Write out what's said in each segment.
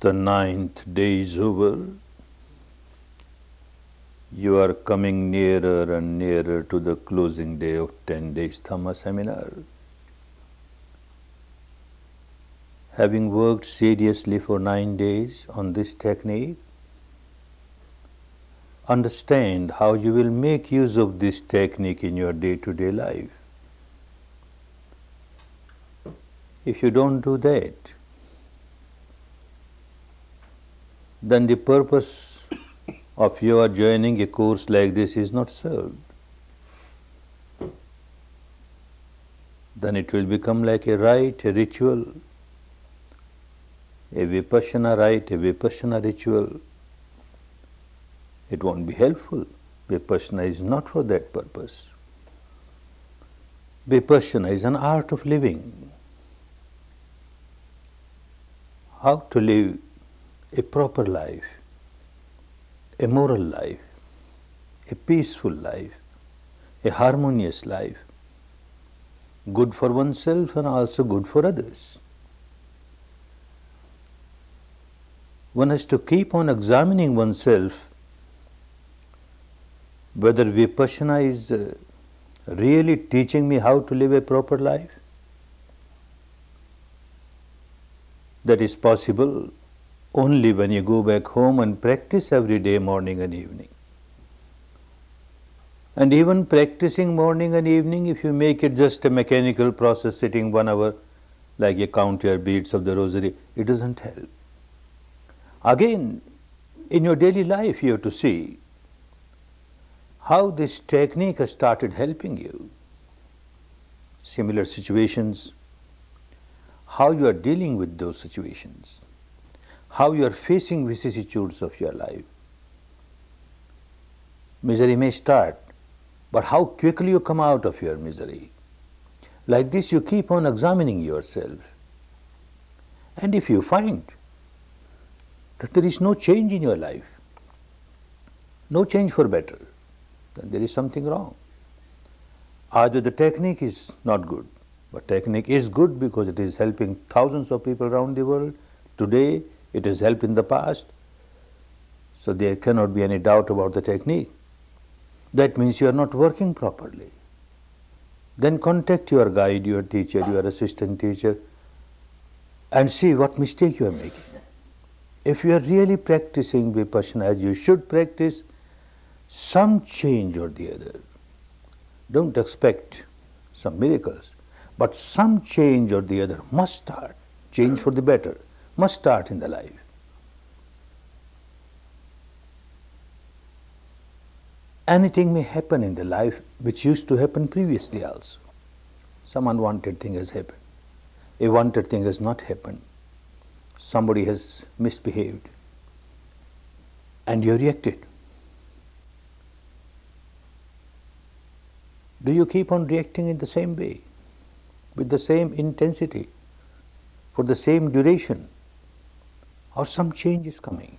The 9th day is over. You are coming nearer and nearer to the closing day of 10 days Dhamma seminar. Having worked seriously for 9 days on this technique, understand how you will make use of this technique in your day-to-day life. If you don't do that, then the purpose of your joining a course like this is not served. Then it will become like a rite, a ritual, a vipassana rite, a vipassana ritual. It won't be helpful. Vipassana is not for that purpose. Vipassana is an art of living. How to live a proper life, a moral life, a peaceful life, a harmonious life, good for oneself and also good for others. One has to keep on examining oneself whether Vipassana is really teaching me how to live a proper life. That is possible only when you go back home and practice every day, morning and evening. And even practicing morning and evening, if you make it just a mechanical process, sitting 1 hour like you count your beads of the rosary, it doesn't help. Again, in your daily life you have to see how this technique has started helping you. Similar situations, how you are dealing with those situations, how you are facing vicissitudes of your life. Misery may start, but how quickly you come out of your misery. Like this you keep on examining yourself. And if you find that there is no change in your life, no change for better, then there is something wrong. Either the technique is not good, but technique is good because it is helping thousands of people around the world. Today it has helped in the past, so there cannot be any doubt about the technique. That means you are not working properly. Then contact your guide, your teacher, your assistant teacher, and see what mistake you are making. If you are really practicing Vipassana as you should practice, some change or the other. Don't expect some miracles, but some change or the other must start. Change for the better must start in the life. Anything may happen in the life which used to happen previously also. Some unwanted thing has happened. A wanted thing has not happened. Somebody has misbehaved and you reacted. Do you keep on reacting in the same way, with the same intensity, for the same duration, or some change is coming?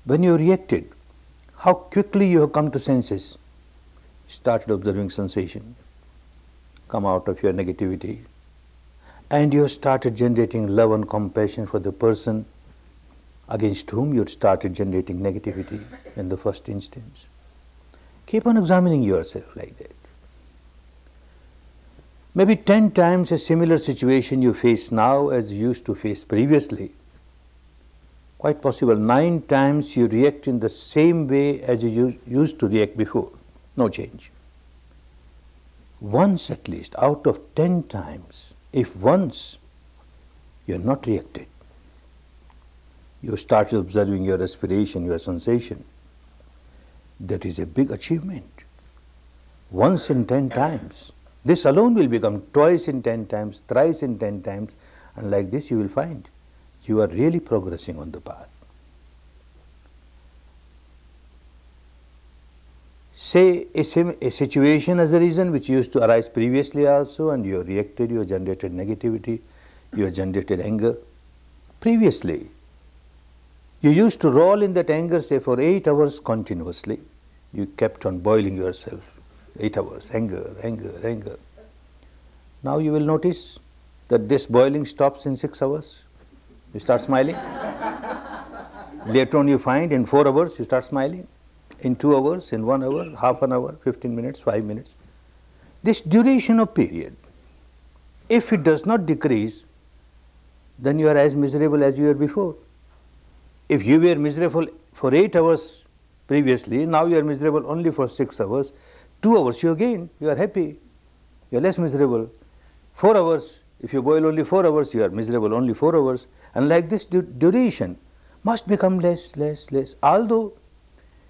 When you reacted, how quickly you have come to senses, started observing sensation, come out of your negativity, and you have started generating love and compassion for the person against whom you had started generating negativity in the first instance. Keep on examining yourself like that. Maybe 10 times a similar situation you face now as you used to face previously. Quite possible 9 times you react in the same way as you used to react before. No change. Once at least out of 10 times, if once you are not reacted, you start observing your respiration, your sensation, that is a big achievement. Once in 10 times. This alone will become twice in 10 times, thrice in 10 times, and like this you will find you are really progressing on the path. Say a situation has arisen which used to arise previously also, and you have reacted, you have generated negativity, you have generated anger. Previously, you used to roll in that anger, say for 8 hours continuously. You kept on boiling yourself, 8 hours, anger, anger, anger. Now you will notice that this boiling stops in 6 hours? You start smiling. Later on you find in 4 hours you start smiling. In 2 hours, in 1 hour, half an hour, 15 minutes, 5 minutes. This duration of period, if it does not decrease, then you are as miserable as you were before. If you were miserable for 8 hours previously, now you are miserable only for 6 hours. 2 hours you gain, you are happy, you are less miserable. 4 hours, if you boil only 4 hours, you are miserable only 4 hours. And like this duration must become less, less, less. Although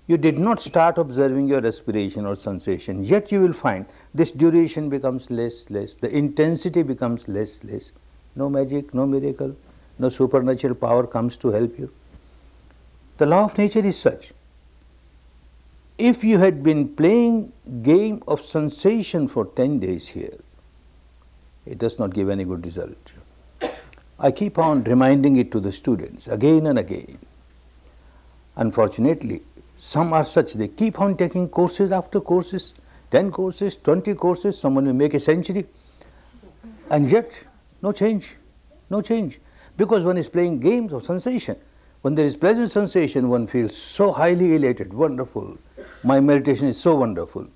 you did not start observing your respiration or sensation, yet you will find this duration becomes less, less. The intensity becomes less, less. No magic, no miracle, no supernatural power comes to help you. The law of nature is such. If you had been playing game of sensation for 10 days here, it does not give any good result. I keep on reminding it to the students again and again. Unfortunately, some are such, they keep on taking courses after courses, 10 courses, 20 courses, someone will make a century, and yet no change, no change. Because one is playing games of sensation. When there is pleasant sensation, one feels so highly elated, wonderful. My meditation is so wonderful.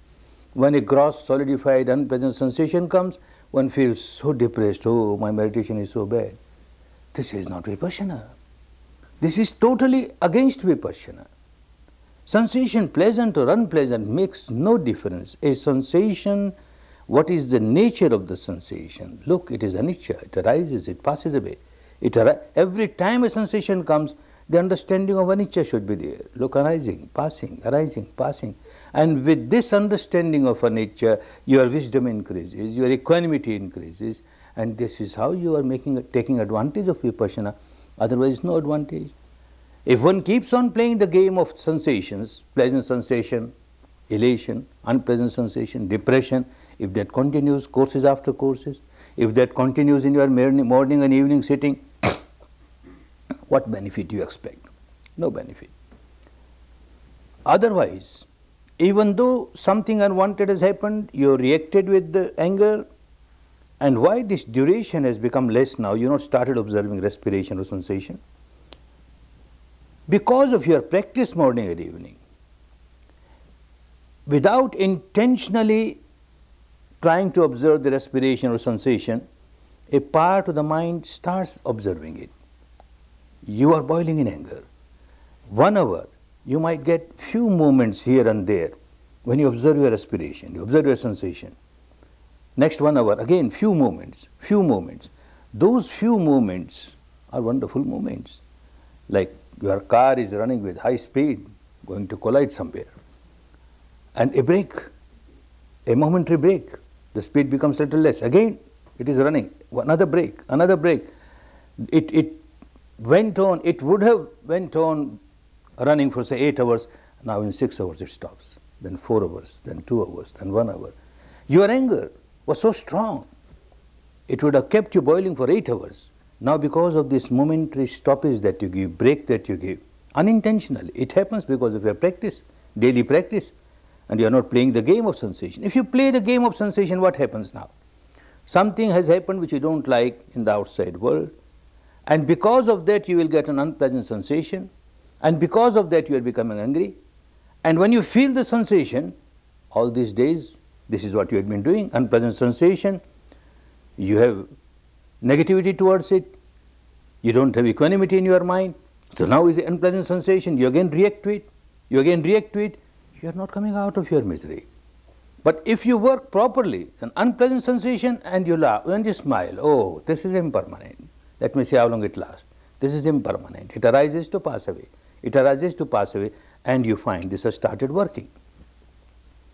When a gross, solidified, unpleasant sensation comes, one feels so depressed, oh, my meditation is so bad. This is not Vipassana. This is totally against Vipassana. Sensation, pleasant or unpleasant, makes no difference. A sensation, what is the nature of the sensation? Look, it is anicca, it arises, it passes away. Every time a sensation comes, the understanding of anicca should be there. Look, arising, passing, and with this understanding of anicca, your wisdom increases, your equanimity increases, and this is how you are taking advantage of Vipassana. Otherwise, no advantage. If one keeps on playing the game of sensations, pleasant sensation, elation, unpleasant sensation, depression, if that continues courses after courses, if that continues in your morning and evening sitting, what benefit do you expect? No benefit. Otherwise, even though something unwanted has happened, you reacted with the anger, and why this duration has become less now, you not started observing respiration or sensation? Because of your practice morning and evening. Without intentionally trying to observe the respiration or sensation, a part of the mind starts observing it. You are boiling in anger. 1 hour, you might get few moments here and there when you observe your respiration, you observe your sensation. Next 1 hour, again few moments, few moments. Those few moments are wonderful moments. Like your car is running with high speed, going to collide somewhere. And a break, a momentary break, the speed becomes a little less. Again, it is running, another break, another break. It went on, it would have went on running for say 8 hours, now in 6 hours it stops, then 4 hours, then 2 hours, then 1 hour. Your anger was so strong, it would have kept you boiling for 8 hours. Now because of this momentary stoppage that you give, break that you give, unintentionally, it happens because of your practice, daily practice, and you are not playing the game of sensation. If you play the game of sensation, what happens now? Something has happened which you don't like in the outside world, and because of that you will get an unpleasant sensation, and because of that you are becoming angry, and when you feel the sensation, all these days, this is what you have been doing, unpleasant sensation, you have negativity towards it, you don't have equanimity in your mind, so now is the unpleasant sensation, you again react to it, you again react to it, you are not coming out of your misery. But if you work properly, an unpleasant sensation and you laugh and you smile, oh, this is impermanent. Let me see how long it lasts. This is impermanent. It arises to pass away. It arises to pass away, and you find this has started working.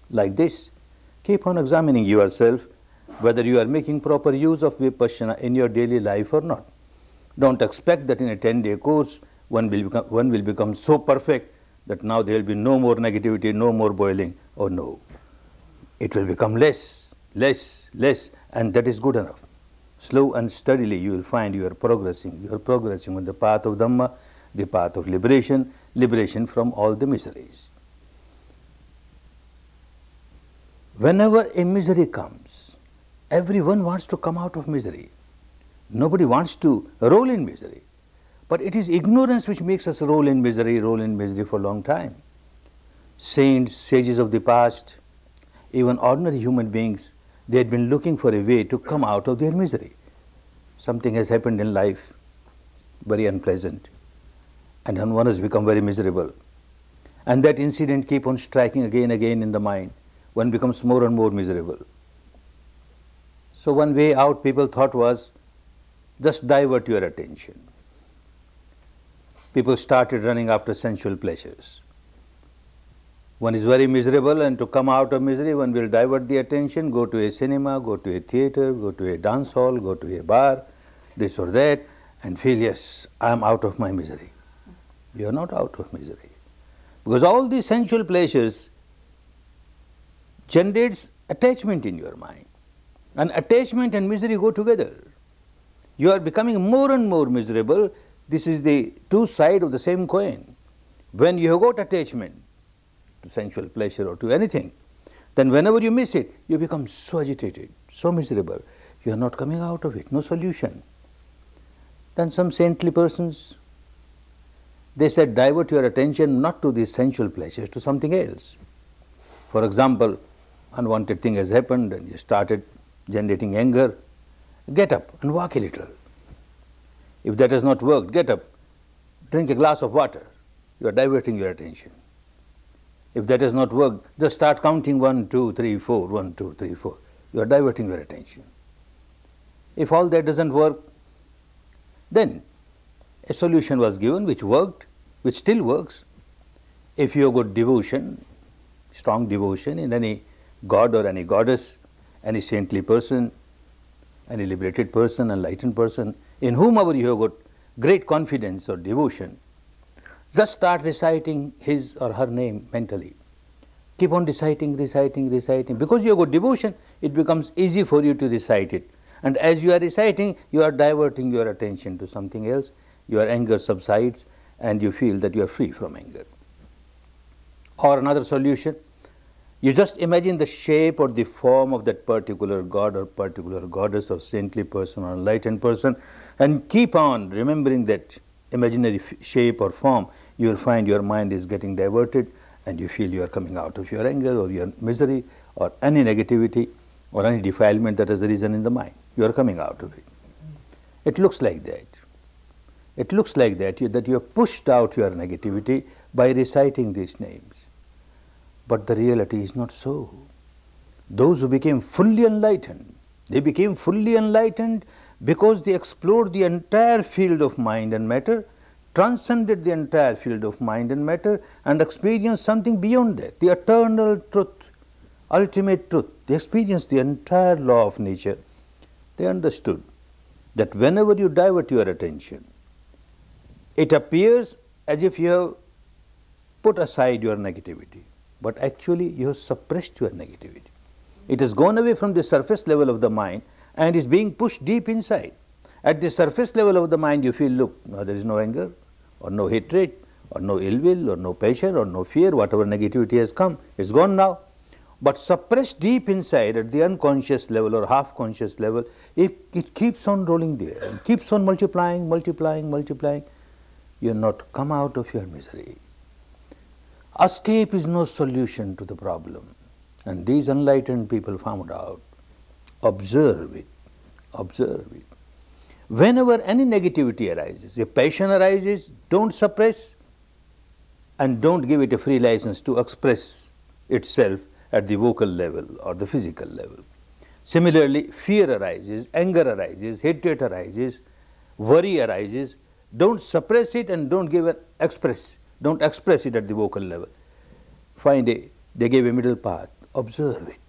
Like this, keep on examining yourself whether you are making proper use of Vipassana in your daily life or not. Don't expect that in a 10-day course one will become so perfect that now there will be no more negativity, no more boiling. Oh no. It will become less, less, less, and that is good enough. Slow and steadily you will find you are progressing on the path of Dhamma, the path of liberation, liberation from all the miseries. Whenever a misery comes, everyone wants to come out of misery. Nobody wants to roll in misery. But it is ignorance which makes us roll in misery for a long time. Saints, sages of the past, even ordinary human beings, they had been looking for a way to come out of their misery. Something has happened in life, very unpleasant, and one has become very miserable. And that incident keeps on striking again and again in the mind. One becomes more and more miserable. So one way out, people thought, was just divert your attention. People started running after sensual pleasures. One is very miserable, and to come out of misery, one will divert the attention, go to a cinema, go to a theatre, go to a dance hall, go to a bar, this or that, and feel, yes, I am out of my misery. You are not out of misery. Because all these sensual pleasures generates attachment in your mind. And attachment and misery go together. You are becoming more and more miserable. This is the two sides of the same coin. When you have got attachment to sensual pleasure or to anything, then whenever you miss it, you become so agitated, so miserable. You are not coming out of it, no solution. Then some saintly persons, they said, divert your attention not to these sensual pleasures, to something else. For example, unwanted thing has happened and you started generating anger. Get up and walk a little. If that has not worked, get up, drink a glass of water. You are diverting your attention. If that has not worked, just start counting 1, 2, 3, 4, 1, 2, 3, 4. You are diverting your attention. If all that doesn't work, then a solution was given which worked, which still works. If you have got devotion, strong devotion in any god or any goddess, any saintly person, any liberated person, enlightened person, in whomever you have got great confidence or devotion, just start reciting his or her name mentally. Keep on reciting, reciting, reciting. Because you have got devotion, it becomes easy for you to recite it. And as you are reciting, you are diverting your attention to something else. Your anger subsides and you feel that you are free from anger. Or another solution, you just imagine the shape or the form of that particular god or particular goddess or saintly person or enlightened person, and keep on remembering that imaginary shape or form. You will find your mind is getting diverted and you feel you are coming out of your anger or your misery or any negativity or any defilement that has arisen in the mind. You are coming out of it. It looks like that. It looks like that you have pushed out your negativity by reciting these names. But the reality is not so. Those who became fully enlightened, they became fully enlightened because they explored the entire field of mind and matter, transcended the entire field of mind and matter, and experienced something beyond that, the eternal truth, ultimate truth. They experienced the entire law of nature. They understood that whenever you divert your attention, it appears as if you have put aside your negativity, but actually you have suppressed your negativity. It has gone away from the surface level of the mind and is being pushed deep inside. At the surface level of the mind, you feel, look, now there is no anger, or no hatred, or no ill will, or no passion, or no fear. Whatever negativity has come, it's gone now. But suppressed deep inside at the unconscious level or half-conscious level, it keeps on rolling there, and keeps on multiplying, multiplying, multiplying. You have not come out of your misery. Escape is no solution to the problem. And these enlightened people found out. Observe it. Observe it. Whenever any negativity arises, a passion arises, don't suppress and don't give it a free license to express itself at the vocal level or the physical level. Similarly, fear arises, anger arises, hatred arises, worry arises. Don't suppress it and don't give it express. Don't express it at the vocal level. They gave a middle path. Observe it.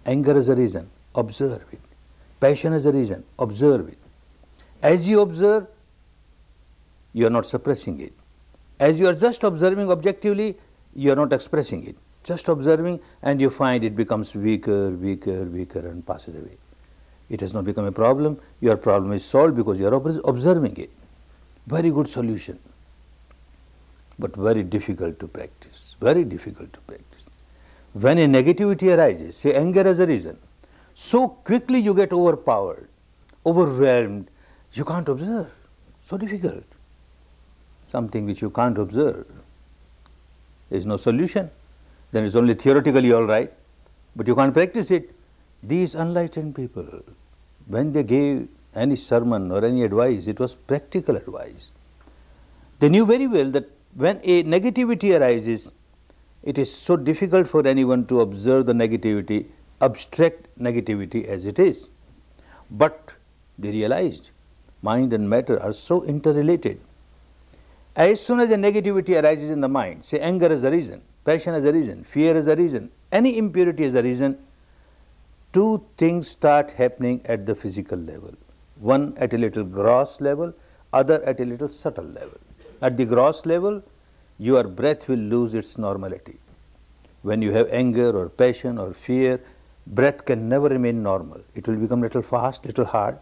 Anger is a reason. Observe it. Passion is a reason. Observe it. As you observe, you are not suppressing it. As you are just observing objectively, you are not expressing it. Just observing, and you find it becomes weaker, weaker, weaker, and passes away. It has not become a problem. Your problem is solved because you are observing it. Very good solution, but very difficult to practice. Very difficult to practice. When a negativity arises, say anger as a reason, so quickly you get overpowered, overwhelmed, You can't observe. So difficult. Something which you can't observe. There is no solution. Then it's only theoretically all right, but you can't practice it. These enlightened people, when they gave any sermon or any advice, it was practical advice. They knew very well that when a negativity arises, it is so difficult for anyone to observe the negativity, abstract negativity as it is. But they realized mind and matter are so interrelated. As soon as a negativity arises in the mind, say anger is a reason, passion is a reason, fear is a reason, any impurity is a reason, two things start happening at the physical level. One at a little gross level, other at a little subtle level. At the gross level, your breath will lose its normality. When you have anger or passion or fear, breath can never remain normal. It will become little fast, little hard.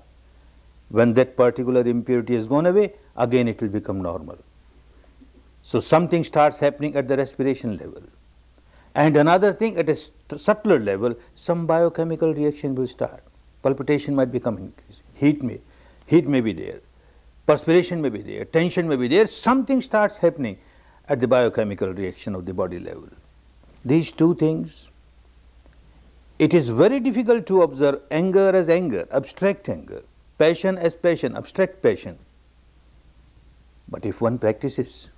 When that particular impurity has gone away, again it will become normal. So something starts happening at the respiration level. And another thing at a subtler level, some biochemical reaction will start. Palpitation might become increased. Heat may be there. Perspiration may be there. Tension may be there. Something starts happening at the biochemical reaction of the body level. These two things, it is very difficult to observe anger as anger, abstract anger, passion as passion, abstract passion. But if one practices,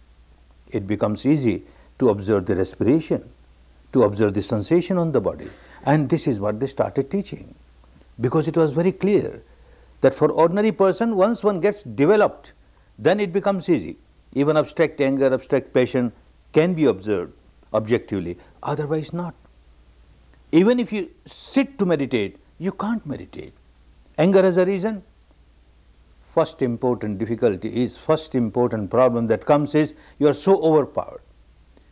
it becomes easy to observe the respiration, to observe the sensation on the body. And this is what they started teaching. Because it was very clear that for ordinary person, once one gets developed, then it becomes easy. Even abstract anger, abstract passion can be observed objectively, otherwise not. Even if you sit to meditate, you can't meditate. Anger as a reason. First important difficulty is, first important problem that comes is, you are so overpowered.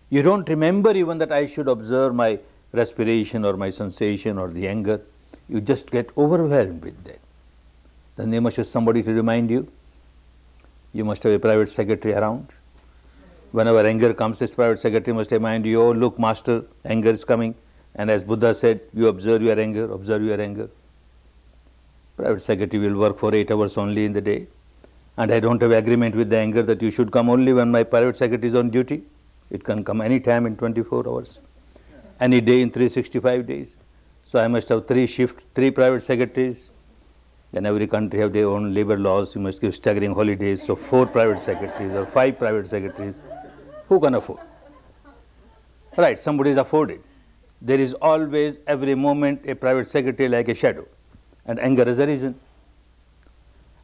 You don't remember even that I should observe my respiration or my sensation or the anger. You just get overwhelmed with that. Then there must be somebody to remind you. You must have a private secretary around. Whenever anger comes, this private secretary must remind you, oh look master, anger is coming. And as Buddha said, you observe your anger, observe your anger. Private secretary will work for 8 hours only in the day. And I don't have agreement with the anger that you should come only when my private secretary is on duty. It can come any time in 24 hours, any day in 365 days. So I must have 3 shifts, 3 private secretaries. Then every country have their own labor laws. You must give staggering holidays. So 4 private secretaries or 5 private secretaries. Who can afford? Right, somebody is afforded. There is always, every moment, a private secretary like a shadow. And anger is a reason.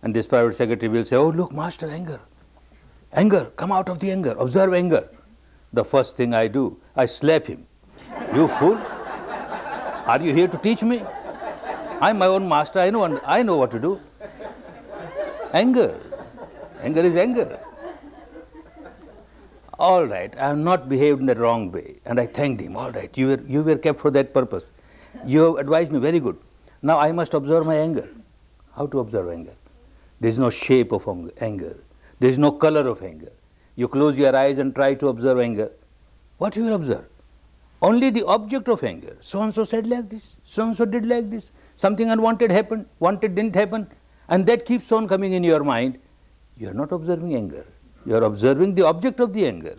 And this private secretary will say, oh look master, anger. Anger, come out of the anger, observe anger. The first thing I do, I slap him. You fool, are you here to teach me? I'm my own master, I know what to do. Anger is anger. All right, I have not behaved in the wrong way. And I thanked him, all right, you were kept for that purpose. You have advised me, very good. Now I must observe my anger. How to observe anger? There is no shape of anger. There is no color of anger. You close your eyes and try to observe anger. What you will observe? Only the object of anger. So-and-so said like this, so-and-so did like this. Something unwanted happened, wanted didn't happen. And that keeps on coming in your mind. You are not observing anger. You are observing the object of the anger.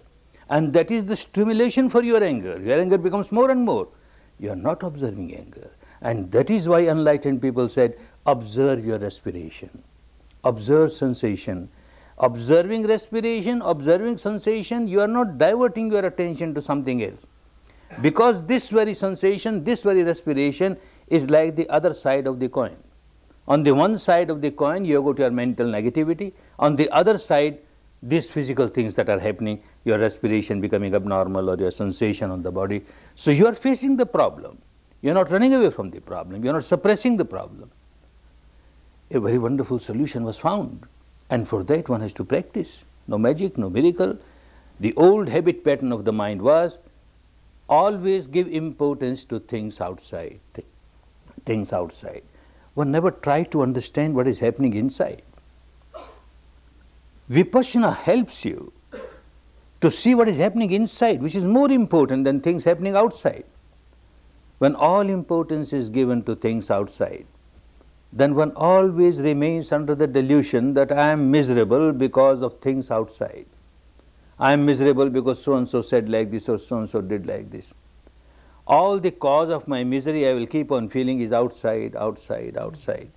And that is the stimulation for your anger. Your anger becomes more and more. You are not observing anger. And that is why enlightened people said, observe your respiration. Observe sensation. Observing respiration, observing sensation, you are not diverting your attention to something else. Because this very sensation, this very respiration is like the other side of the coin. On the one side of the coin, you go to your mental negativity. On the other side, these physical things that are happening, your respiration becoming abnormal or your sensation on the body. So you are facing the problem. You are not running away from the problem. You are not suppressing the problem. A very wonderful solution was found. And for that one has to practice. No magic, no miracle. The old habit pattern of the mind was always give importance to things outside. Things outside. One never tried to understand what is happening inside. Vipassana helps you to see what is happening inside, which is more important than things happening outside. When all importance is given to things outside, then one always remains under the delusion that I am miserable because of things outside. I am miserable because so and so said like this or so and so did like this. All the cause of my misery I will keep on feeling is outside, outside, outside.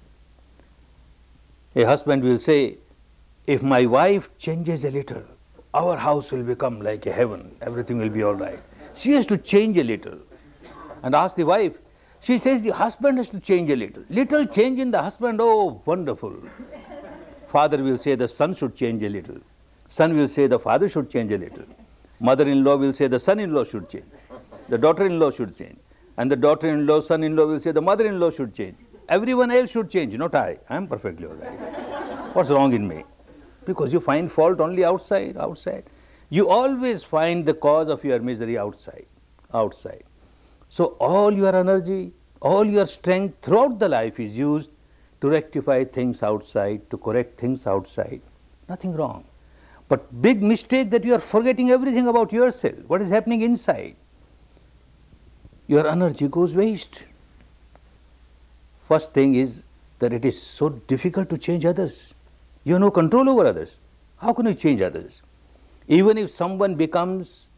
A husband will say, if my wife changes a little, our house will become like a heaven, everything will be all right. She has to change a little. And ask the wife, she says the husband has to change a little. Little change in the husband, oh wonderful. Father will say the son should change a little. Son will say the father should change a little. Mother-in-law will say the son-in-law should change. The daughter-in-law should change. And the daughter-in-law, son-in-law will say the mother-in-law should change. Everyone else should change, not I. I am perfectly all right. What's wrong in me? Because you find fault only outside, outside. You always find the cause of your misery outside, outside. So all your energy, all your strength throughout the life is used to rectify things outside, to correct things outside. Nothing wrong. But big mistake that you are forgetting everything about yourself, what is happening inside. Your energy goes waste. First thing is that it is so difficult to change others. You have no control over others. How can you change others? Even if someone becomes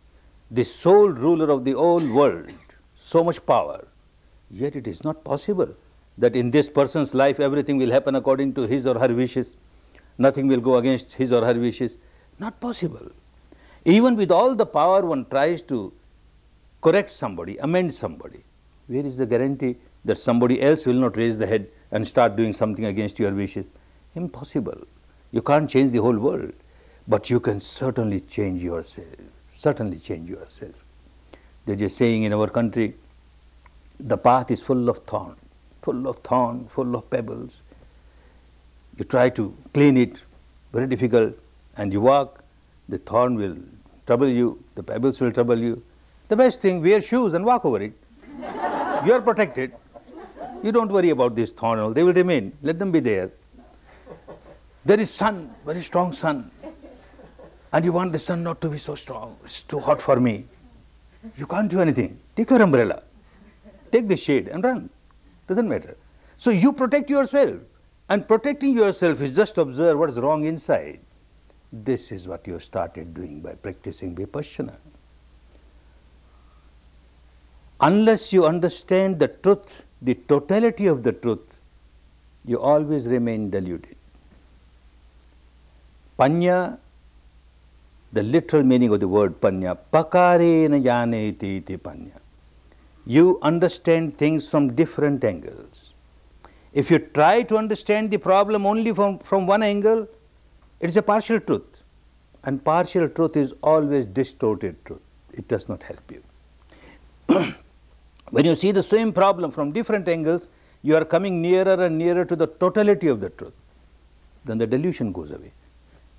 the sole ruler of the whole world, so much power, yet it is not possible that in this person's life everything will happen according to his or her wishes. Nothing will go against his or her wishes. Not possible. Even with all the power one tries to correct somebody, amend somebody. Where is the guarantee that somebody else will not raise the head and start doing something against your wishes? Impossible. You can't change the whole world, but you can certainly change yourself. Certainly change yourself. There's a saying in our country, the path is full of thorn, full of pebbles. You try to clean it, very difficult, and you walk, the thorn will trouble you, the pebbles will trouble you. The best thing, wear shoes and walk over it. You are protected. You don't worry about this thorn and all. They will remain. Let them be there. There is sun, very strong sun. And you want the sun not to be so strong. It's too hot for me. You can't do anything. Take your umbrella. Take the shade and run. Doesn't matter. So you protect yourself. And protecting yourself is just observe what is wrong inside. This is what you started doing by practicing Vipassana. Unless you understand the truth, the totality of the truth, you always remain deluded. Panya, the literal meaning of the word panya, pakarena janeti iti panya. You understand things from different angles. If you try to understand the problem only from one angle, it is a partial truth. And partial truth is always distorted truth. It does not help you. When you see the same problem from different angles, you are coming nearer and nearer to the totality of the truth. Then the delusion goes away.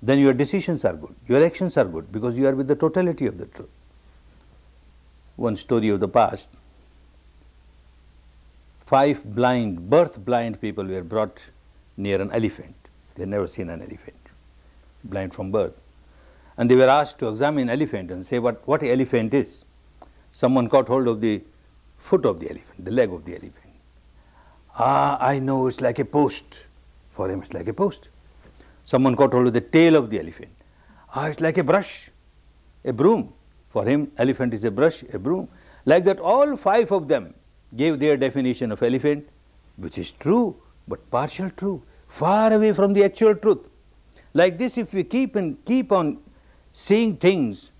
Then your decisions are good, your actions are good, because you are with the totality of the truth. One story of the past, 5 blind, birth blind people were brought near an elephant. They had never seen an elephant, blind from birth. And they were asked to examine an elephant and say what an elephant is. Someone caught hold of the foot of the elephant, the leg of the elephant. Ah, I know, it's like a post. For him, it's like a post. Someone caught hold of the tail of the elephant. Ah, it's like a brush, a broom. For him, elephant is a brush, a broom. Like that, all 5 of them gave their definition of elephant, which is true, but partial true, far away from the actual truth. Like this, if we keep on seeing things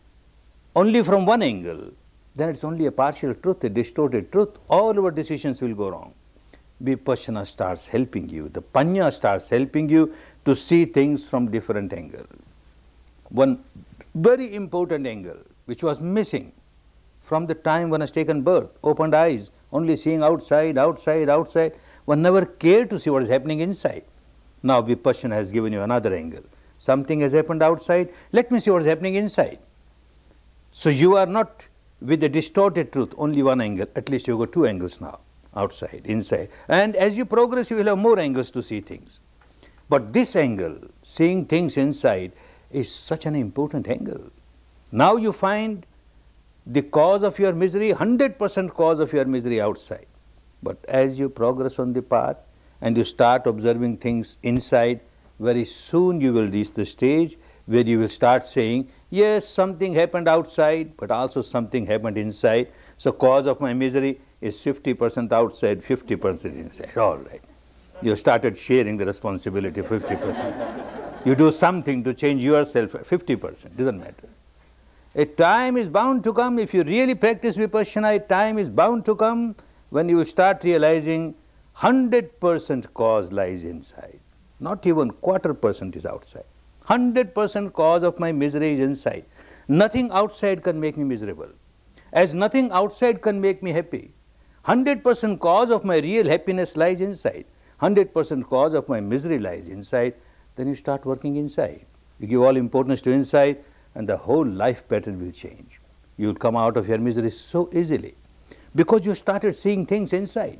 only from one angle, then it's only a partial truth, a distorted truth. All our decisions will go wrong. Vipassana starts helping you. The Panya starts helping you to see things from different angles. One very important angle, which was missing from the time one has taken birth, opened eyes, only seeing outside, outside, outside. One never cared to see what is happening inside. Now Vipassana has given you another angle. Something has happened outside, let me see what is happening inside. So you are not with the distorted truth, only one angle, at least you have got 2 angles now, outside, inside. And as you progress, you will have more angles to see things. But this angle, seeing things inside, is such an important angle. Now you find the cause of your misery, 100% cause of your misery outside. But as you progress on the path and you start observing things inside, very soon you will reach the stage where you will start saying, yes, something happened outside, but also something happened inside. So cause of my misery is 50% outside, 50% inside. All right. You started sharing the responsibility 50%. You do something to change yourself 50%, doesn't matter. A time is bound to come, if you really practice Vipassana, a time is bound to come when you will start realizing 100% cause lies inside. Not even %, is outside. 100% cause of my misery is inside. Nothing outside can make me miserable. As nothing outside can make me happy. 100% cause of my real happiness lies inside. 100% cause of my misery lies inside. Then you start working inside. You give all importance to inside, and the whole life pattern will change. You will come out of your misery so easily because you started seeing things inside.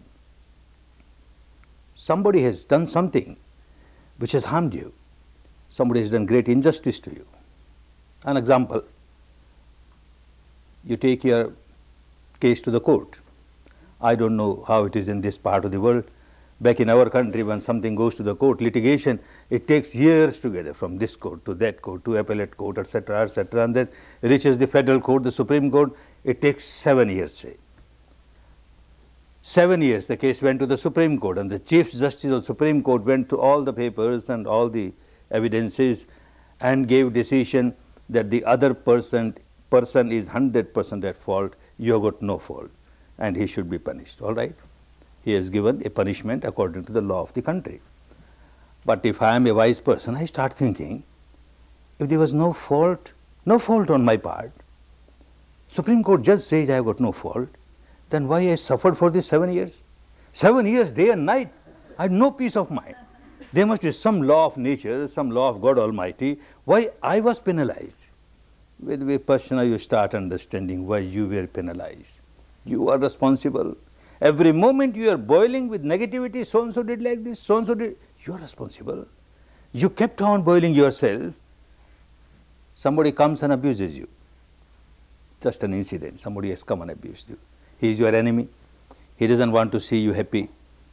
Somebody has done something which has harmed you. Somebody has done great injustice to you. An example, you take your case to the court. I don't know how it is in this part of the world. Back in our country, when something goes to the court, litigation, it takes years together, from this court to that court to appellate court, etc., and then reaches the federal court, the Supreme Court. It takes 7 years, say. 7 years the case went to the Supreme Court, and the Chief Justice of the Supreme Court went through all the papers and all the evidences and gave decision that the other person is 100% at fault, you have got no fault, and he should be punished, all right? He has given a punishment according to the law of the country. But if I am a wise person, I start thinking, if there was no fault on my part, Supreme Court judge says I have got no fault, then why I suffered for these 7 years? 7 years, day and night, I had no peace of mind. There must be some law of nature, some law of God Almighty, why I was penalized. With Vipassana, you start understanding why you were penalized. You are responsible. Every moment you are boiling with negativity, so-and-so did like this, so-and-so did, you are responsible. You kept on boiling yourself. Somebody comes and abuses you. Just an incident, somebody has come and abused you. He is your enemy. He doesn't want to see you happy.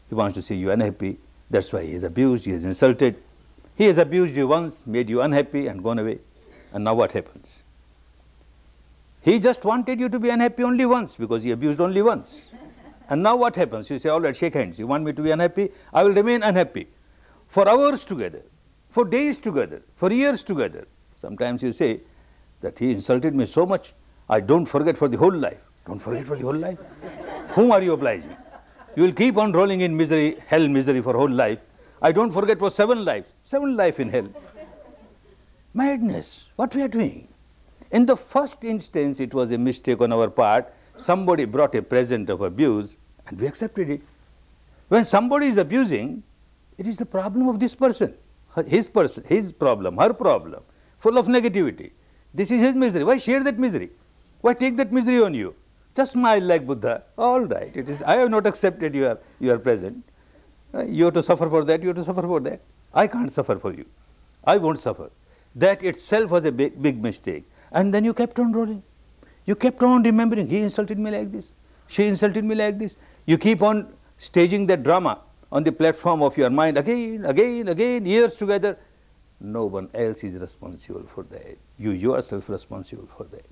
He wants to see you unhappy. That's why he is abused, he is insulted. He has abused you once, made you unhappy and gone away. And now what happens? He just wanted you to be unhappy only once because he abused only once. And now what happens? You say, all right, shake hands. You want me to be unhappy? I will remain unhappy. For hours together, for days together, for years together. Sometimes you say that he insulted me so much, I don't forget for the whole life. Don't forget for the whole life? Whom are you obliging? You will keep on rolling in misery, hell misery for whole life. I don't forget for 7 lives. 7 lives in hell. Madness. What we are doing? In the first instance, it was a mistake on our part. Somebody brought a present of abuse and we accepted it. When somebody is abusing, it is the problem of this person, his problem, her problem, full of negativity. This is his misery. Why share that misery? Why take that misery on you? Just smile like Buddha. All right, it is. I have not accepted your present. You have to suffer for that, you have to suffer for that. I can't suffer for you. I won't suffer. That itself was a big mistake. And then you kept on rolling. You kept on remembering, he insulted me like this, she insulted me like this. You keep on staging that drama on the platform of your mind again, years together. No one else is responsible for that. You yourself responsible for that.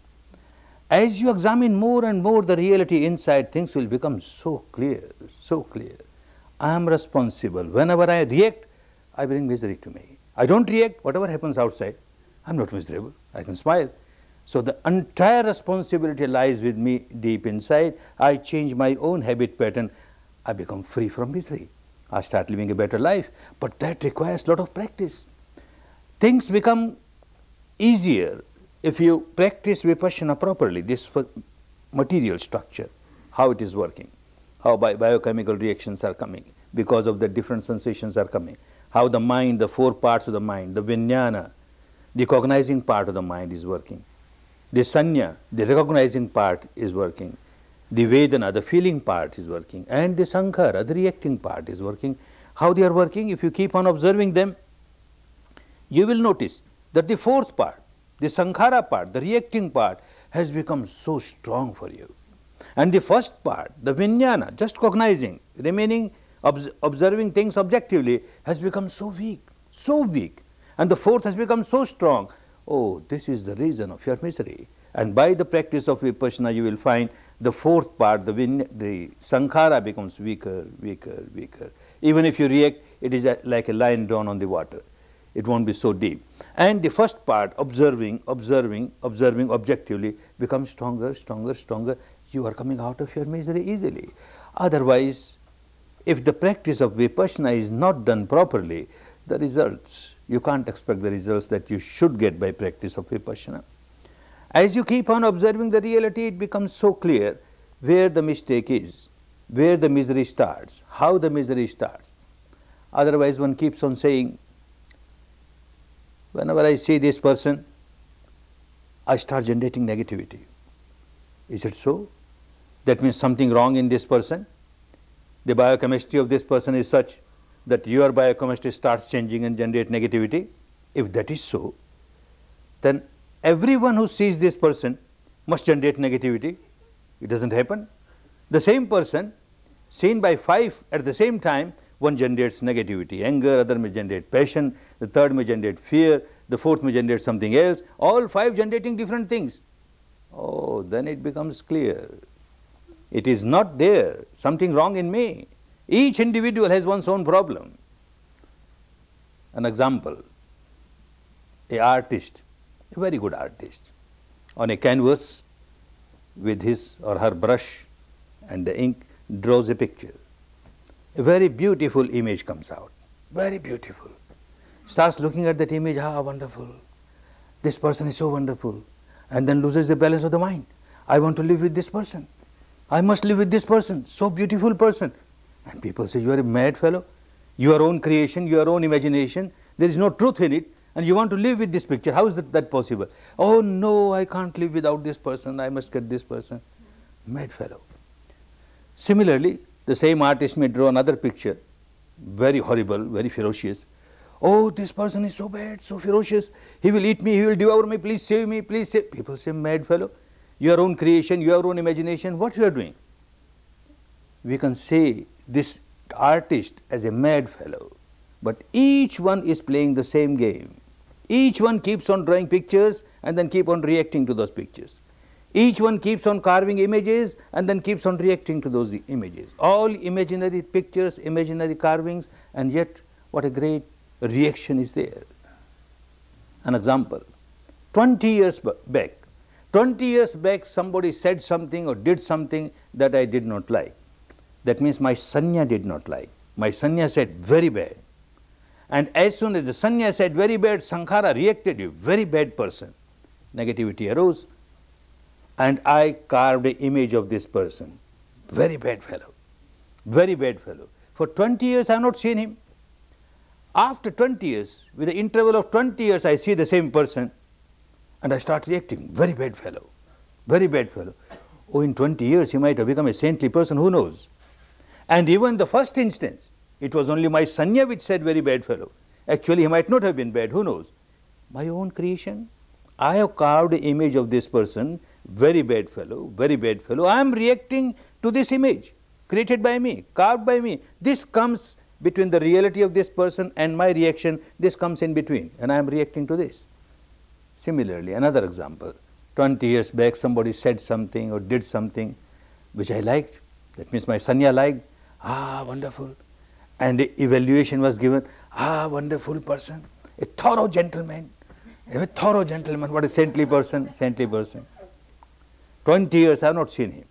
As you examine more and more the reality inside, things will become so clear, so clear. I am responsible. Whenever I react, I bring misery to me. I don't react, whatever happens outside, I am not miserable. I can smile. So the entire responsibility lies with me deep inside. I change my own habit pattern. I become free from misery. I start living a better life. But that requires a lot of practice. Things become easier if you practice Vipassana properly, this material structure, how it is working, how biochemical reactions are coming, because of the different sensations are coming, how the mind, the 4 parts of the mind, the vijnana, the cognizing part of the mind is working, the sanya, the recognizing part is working, the vedana, the feeling part is working, and the sankhara, the reacting part is working. How they are working, if you keep on observing them, you will notice that the 4th part, the sankhara part, the reacting part, has become so strong for you. And the first part, the vijnana, just cognizing, remaining observing things objectively has become so weak, so weak. And the fourth has become so strong. Oh, this is the reason of your misery. And by the practice of Vipassana, you will find the fourth part, the sankhara becomes weaker, weaker, weaker. Even if you react, it is like a line drawn on the water. It won't be so deep. And the first part, observing, observing, observing objectively, becomes stronger, stronger, stronger. You are coming out of your misery easily. Otherwise, if the practice of Vipassana is not done properly, the results, you can't expect the results that you should get by practice of Vipassana. As you keep on observing the reality, it becomes so clear where the mistake is, where the misery starts, how the misery starts. Otherwise, one keeps on saying, whenever I see this person, I start generating negativity. Is it so? That means something wrong in this person. The biochemistry of this person is such that your biochemistry starts changing and generate negativity. If that is so, then everyone who sees this person must generate negativity. It doesn't happen. The same person, seen by 5 at the same time, one generates negativity, anger, other may generate passion, the third may generate fear, the fourth may generate something else, all 5 generating different things. Oh, then it becomes clear. It is not there, something wrong in me. Each individual has one's own problem. An example, an artist, a very good artist, on a canvas with his or her brush and the ink draws a picture. A very beautiful image comes out, very beautiful. Starts looking at that image, ah, wonderful. This person is so wonderful. And then loses the balance of the mind. I want to live with this person. I must live with this person, so beautiful person. And people say, you are a mad fellow. Your own creation, your own imagination, there is no truth in it, and you want to live with this picture. How is that possible? Oh no, I can't live without this person, I must get this person. Mad fellow. Similarly, the same artist may draw another picture, very horrible, very ferocious. Oh, this person is so bad, so ferocious, he will eat me, he will devour me, please save me, please save. People say, mad fellow, your own creation, your own imagination, what you are doing? We can say this artist as a mad fellow, but each one is playing the same game. Each one keeps on drawing pictures and then keep on reacting to those pictures. Each one keeps on carving images and then keeps on reacting to those images. All imaginary pictures, imaginary carvings, and yet what a great reaction is there. An example, 20 years back somebody said something or did something that I did not like. That means my sanya did not like. My sanya said very bad. And as soon as the sanya said very bad, sankhara reacted, a very bad person. Negativity arose. And I carved an image of this person. Very bad fellow. Very bad fellow. For 20 years I have not seen him. After 20 years, with the interval of 20 years, I see the same person and I start reacting. Very bad fellow. Very bad fellow. Oh, in 20 years he might have become a saintly person, who knows? And even the first instance, it was only my sanya which said very bad fellow. Actually, he might not have been bad, who knows? My own creation. I have carved an image of this person, very bad fellow, very bad fellow. I am reacting to this image, created by me, carved by me. This comes between the reality of this person and my reaction, this comes in between, and I am reacting to this. Similarly, another example, 20 years back somebody said something or did something which I liked, that means my sanya liked, ah, wonderful. And the evaluation was given, ah, wonderful person, a thorough gentleman, what a saintly person, saintly person. 20 years I have not seen him.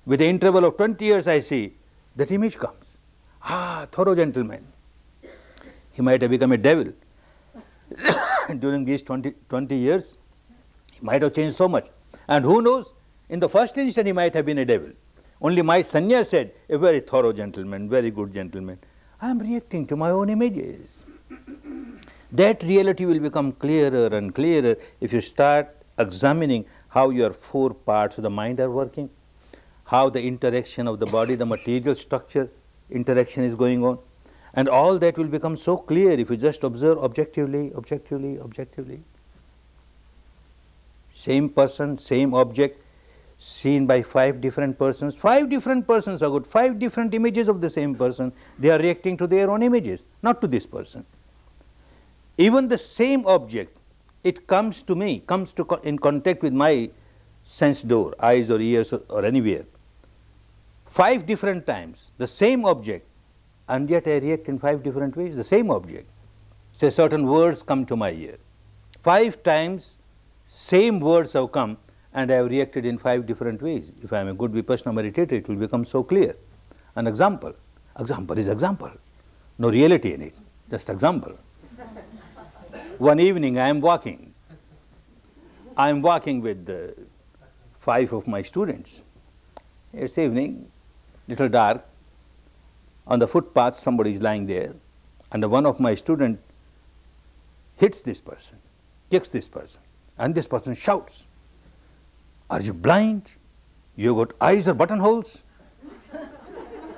With the interval of 20 years I see, that image comes. Ah, thorough gentleman. He might have become a devil. During these 20 years, he might have changed so much. And who knows, in the first instant he might have been a devil. Only my sanya said, a very thorough gentleman, very good gentleman. I am reacting to my own images. That reality will become clearer and clearer if you start examining how your 4 parts of the mind are working, how the interaction of the body, the material structure, interaction is going on, and all that will become so clear if you just observe objectively, objectively, objectively. Same person, same object, seen by 5 different persons. 5 different persons are good, 5 different images of the same person. They are reacting to their own images, not to this person. Even the same object, it comes to me, in contact with my sense door, eyes or ears or anywhere. 5 different times, the same object, and yet I react in 5 different ways, the same object. Say certain words come to my ear. 5 times, same words have come, and I have reacted in 5 different ways. If I am a good Vipassana meditator, it will become so clear. An example. Example is example. No reality in it, just example. One evening I am walking. I am walking with 5 of my students. It's evening, little dark. On the footpath somebody is lying there, and one of my students hits this person, kicks this person, and this person shouts, "Are you blind? You got eyes or buttonholes?"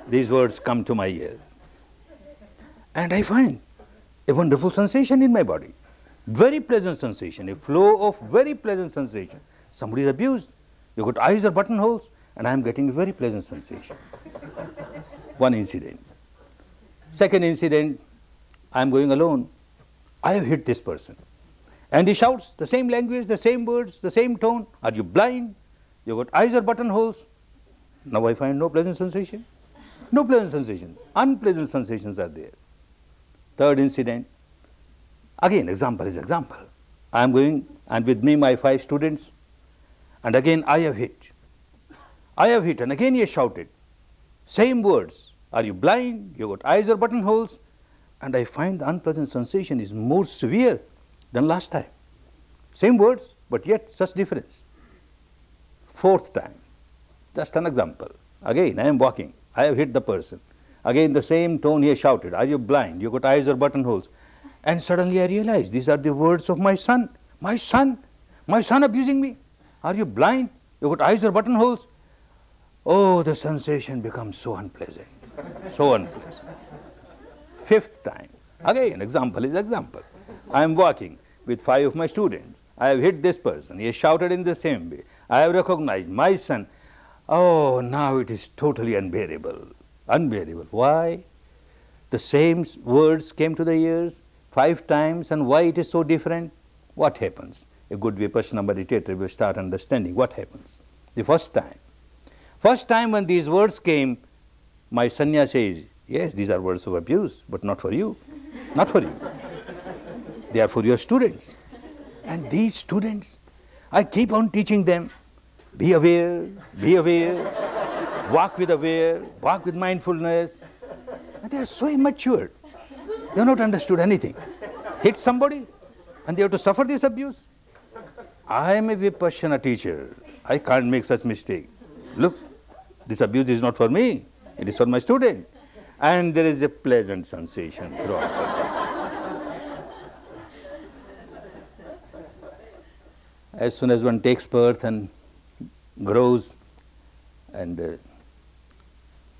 These words come to my ear, and I find a wonderful sensation in my body, very pleasant sensation, a flow of very pleasant sensation. Somebody is abused, you got eyes or buttonholes, and I am getting a very pleasant sensation. One incident. Second incident, I am going alone. I have hit this person. And he shouts the same language, the same words, the same tone. "Are you blind? You got eyes or buttonholes?" Now I find no pleasant sensation. No pleasant sensation. Unpleasant sensations are there. Third incident. Again, example is example. I am going, and with me my 5 students, and again I have hit. I have hit, and again he has shouted. Same words. "Are you blind? You got eyes or buttonholes?" And I find the unpleasant sensation is more severe than last time. Same words, but yet such difference. Fourth time, just an example. Again, I am walking. I have hit the person. Again, the same tone he has shouted. "Are you blind? You got eyes or buttonholes?" And suddenly I realize these are the words of my son. My son abusing me. "Are you blind? You got eyes or buttonholes?" Oh, the sensation becomes so unpleasant. So unpleasant. Fifth time. Again, example is example. I am walking with 5 of my students. I have hit this person. He has shouted in the same way. I have recognized my son. Oh, now it is totally unbearable. Unbearable. Why? The same words came to the ears 5 times, and why it is so different? What happens? A good Vipassana meditator will start understanding what happens. The first time when these words came, my sanya says, "Yes, these are words of abuse, but not for you. Not for you. They are for your students." And these students, I keep on teaching them, be aware, walk with mindfulness. And they are so immature. They have not understood anything. Hit somebody, and they have to suffer this abuse. I am a Vipassana teacher. I can't make such mistake. Look, this abuse is not for me. It is for my student. And there is a pleasant sensation throughout. As soon as one takes birth and grows and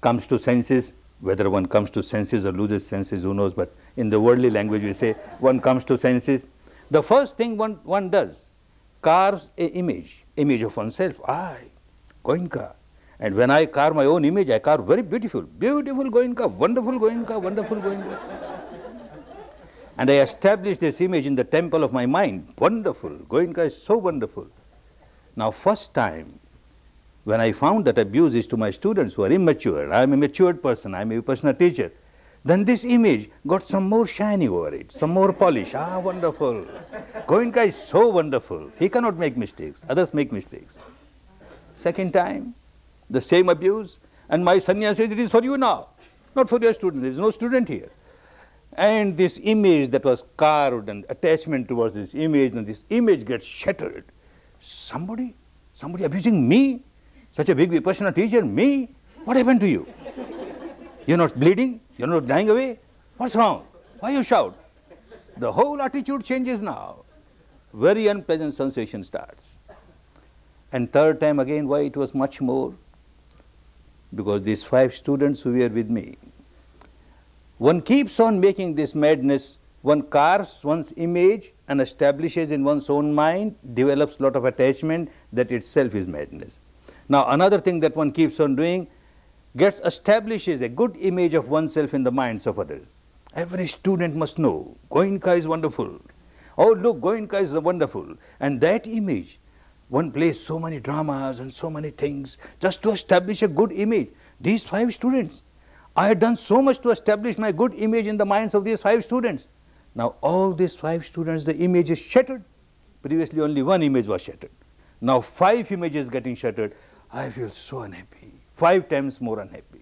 comes to senses, whether one comes to senses or loses senses, who knows, but in the worldly language we say one comes to senses. The first thing one does, carves an image of oneself. I, Goenka. And when I carve my own image, I carve very beautiful Goenka, wonderful Goenka. And I establish this image in the temple of my mind. Wonderful, Goenka is so wonderful. Now first time, when I found that abuse is to my students who are immature, I am a matured person, I am a Vipassana teacher, then this image got some more shiny over it, some more polish. Ah, wonderful. Goenka is so wonderful. He cannot make mistakes, others make mistakes. Second time, the same abuse, and my sanya says, "It is for you now, not for your student. There is no student here." And this image that was carved and attachment towards this image, and this image gets shattered. Somebody abusing me? Such a big Vipassana teacher, me? What happened to you? You're not bleeding? You're not dying away? What's wrong? Why you shout? The whole attitude changes now. Very unpleasant sensation starts. And third time again, why it was much more? Because these 5 students who were with me, one keeps on making this madness. One carves one's image and establishes in one's own mind, develops a lot of attachment, that itself is madness. Now another thing that one keeps on doing, establishes a good image of oneself in the minds of others. Every student must know, Goenka is wonderful. Oh look, Goenka is wonderful. And that image, one plays so many dramas and so many things just to establish a good image. These 5 students, I had done so much to establish my good image in the minds of these 5 students. Now all these 5 students, the image is shattered. Previously only one image was shattered. Now 5 images getting shattered. I feel so unhappy, 5 times more unhappy.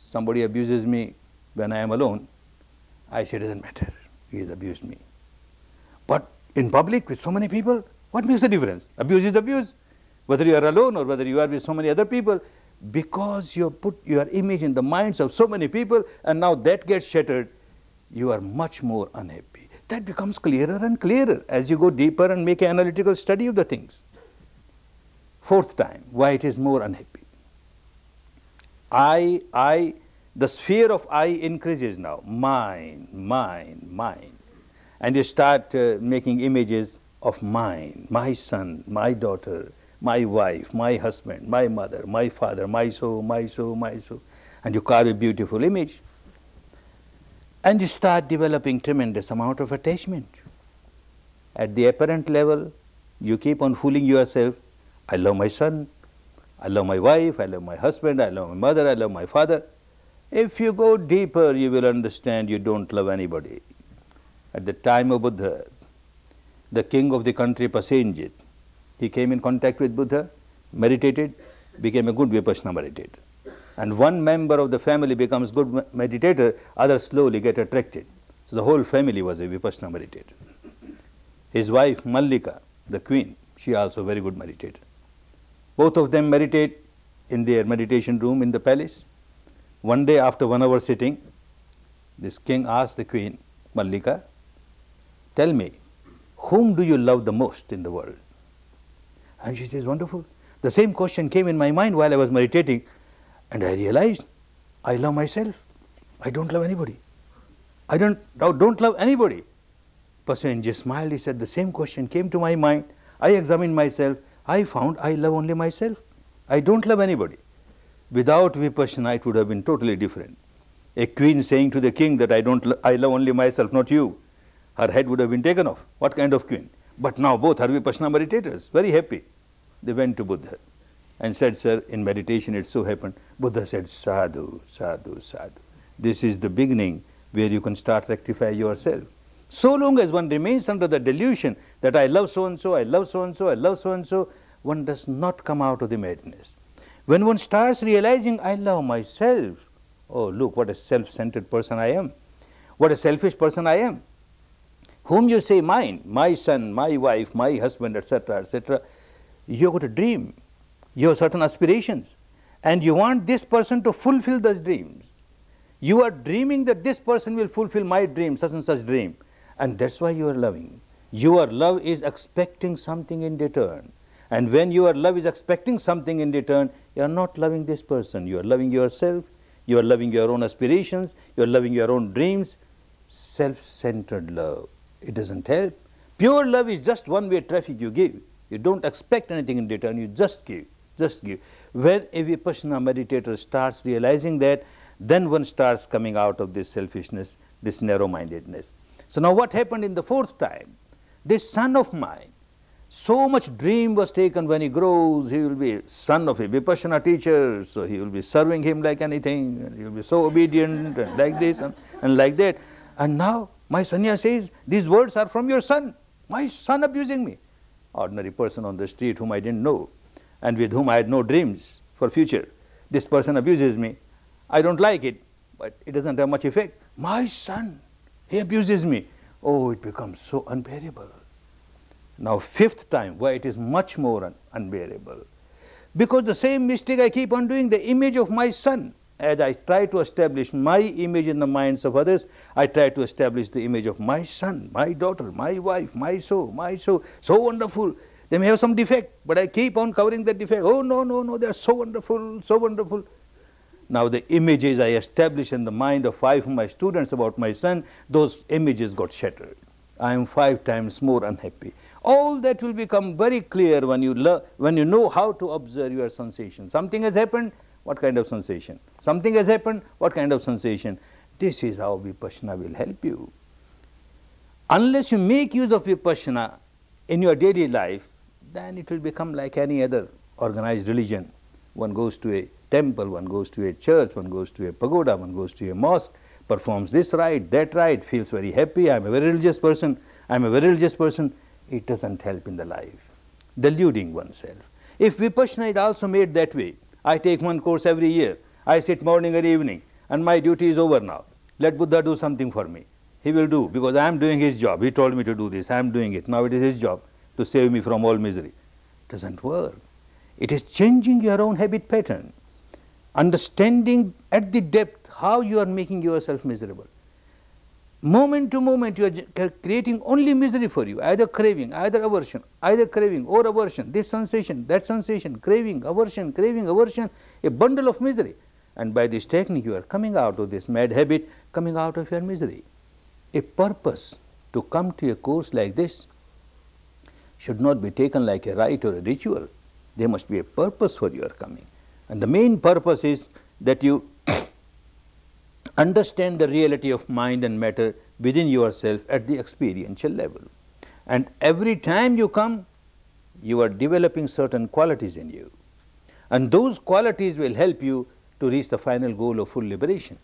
Somebody abuses me when I am alone. I say it doesn't matter, he has abused me. But in public with so many people, what makes the difference? Abuse is abuse. Whether you are alone or whether you are with so many other people, because you put your image in the minds of so many people and now that gets shattered, you are much more unhappy. That becomes clearer and clearer as you go deeper and make an analytical study of the things. 4th time, why it is more unhappy. The sphere of I increases now. Mine, mine, mine. And you start making images of mine, my son, my daughter, my wife, my husband, my mother, my father, my so, my so, my so. And you carve a beautiful image. And you start developing tremendous amount of attachment. At the apparent level, you keep on fooling yourself. I love my son, I love my wife, I love my husband, I love my mother, I love my father. If you go deeper, you will understand you don't love anybody. At the time of Buddha, the king of the country Pasenjit, he came in contact with Buddha, meditated, became a good Vipassana meditator. And one member of the family becomes good meditator, others slowly get attracted. So the whole family was a Vipassana meditator. His wife Mallika, the queen, she also very good meditator. Both of them meditate in their meditation room in the palace. One day after 1 hour sitting, this king asked the queen, Mallika, tell me, whom do you love the most in the world? And she says, wonderful. The same question came in my mind while I was meditating, and I realized I love myself. I don't love anybody. I don't love anybody. Pasenjit smiled. He said, the same question came to my mind. I examined myself. I found I love only myself. I don't love anybody. Without Vipassana, it would have been totally different. A queen saying to the king that I love only myself, not you. Her head would have been taken off. What kind of queen? But now both are Vipassana meditators, very happy. They went to Buddha and said, sir, in meditation it so happened. Buddha said, sadhu, sadhu, sadhu. This is the beginning where you can start rectify yourself. So long as one remains under the delusion that I love so-and-so, I love so-and-so, I love so-and-so, one does not come out of the madness. When one starts realizing I love myself, oh look what a self-centered person I am, what a selfish person I am. Whom you say mine, my son, my wife, my husband, etc., you've got a dream, you have certain aspirations, and you want this person to fulfill those dreams. You are dreaming that this person will fulfill my dream, such and such dream, and that's why you are loving. Your love is expecting something in return. And when your love is expecting something in return, you are not loving this person. You are loving yourself, you are loving your own aspirations, you are loving your own dreams. Self-centered love. It doesn't help. Pure love is just one-way traffic you give. You don't expect anything in return, you just give, just give. When a Vipassana meditator starts realizing that, then one starts coming out of this selfishness, this narrow-mindedness. So now what happened in the 4th time? This son of mine, so much dream was taken when he grows, he will be son of a Vipassana teacher, so he will be serving him like anything, and he will be so obedient and like this and like that. And now my sanya says, these words are from your son, my son abusing me. Ordinary person on the street whom I didn't know and with whom I had no dreams for future. This person abuses me. I don't like it, but it doesn't have much effect. My son, he abuses me. Oh, it becomes so unbearable. Now 5th time, why it is much more unbearable. Because the same mistake I keep on doing, the image of my son. As I try to establish my image in the minds of others, I try to establish the image of my son, my daughter, my wife, my so, so wonderful. They may have some defect, but I keep on covering that defect. Oh, no, they are so wonderful, so wonderful. Now the images I established in the mind of 5 of my students about my son, those images got shattered. I am 5 times more unhappy. All that will become very clear when you learn, when you know how to observe your sensation. Something has happened, what kind of sensation? Something has happened, what kind of sensation? This is how Vipassana will help you. Unless you make use of Vipassana in your daily life, then it will become like any other organized religion. One goes to a temple, one goes to a church, one goes to a pagoda, one goes to a mosque, performs this rite, that rite, feels very happy, I am a very religious person, I am a very religious person. It doesn't help in the life, deluding oneself. If Vipassana is also made that way, I take one course every year, I sit morning and evening, and my duty is over now. Let Buddha do something for me. He will do, because I am doing his job. He told me to do this, I am doing it. Now it is his job to save me from all misery. It doesn't work. It is changing your own habit pattern, understanding at the depth how you are making yourself miserable. Moment to moment you are creating only misery for you, either craving, either aversion, either craving or aversion, this sensation, that sensation, craving, aversion, a bundle of misery. And by this technique you are coming out of this mad habit, coming out of your misery. A purpose to come to a course like this should not be taken like a rite or a ritual. There must be a purpose for your coming. And the main purpose is that you understand the reality of mind and matter within yourself at the experiential level. And every time you come, you are developing certain qualities in you. And those qualities will help you to reach the final goal of full liberation.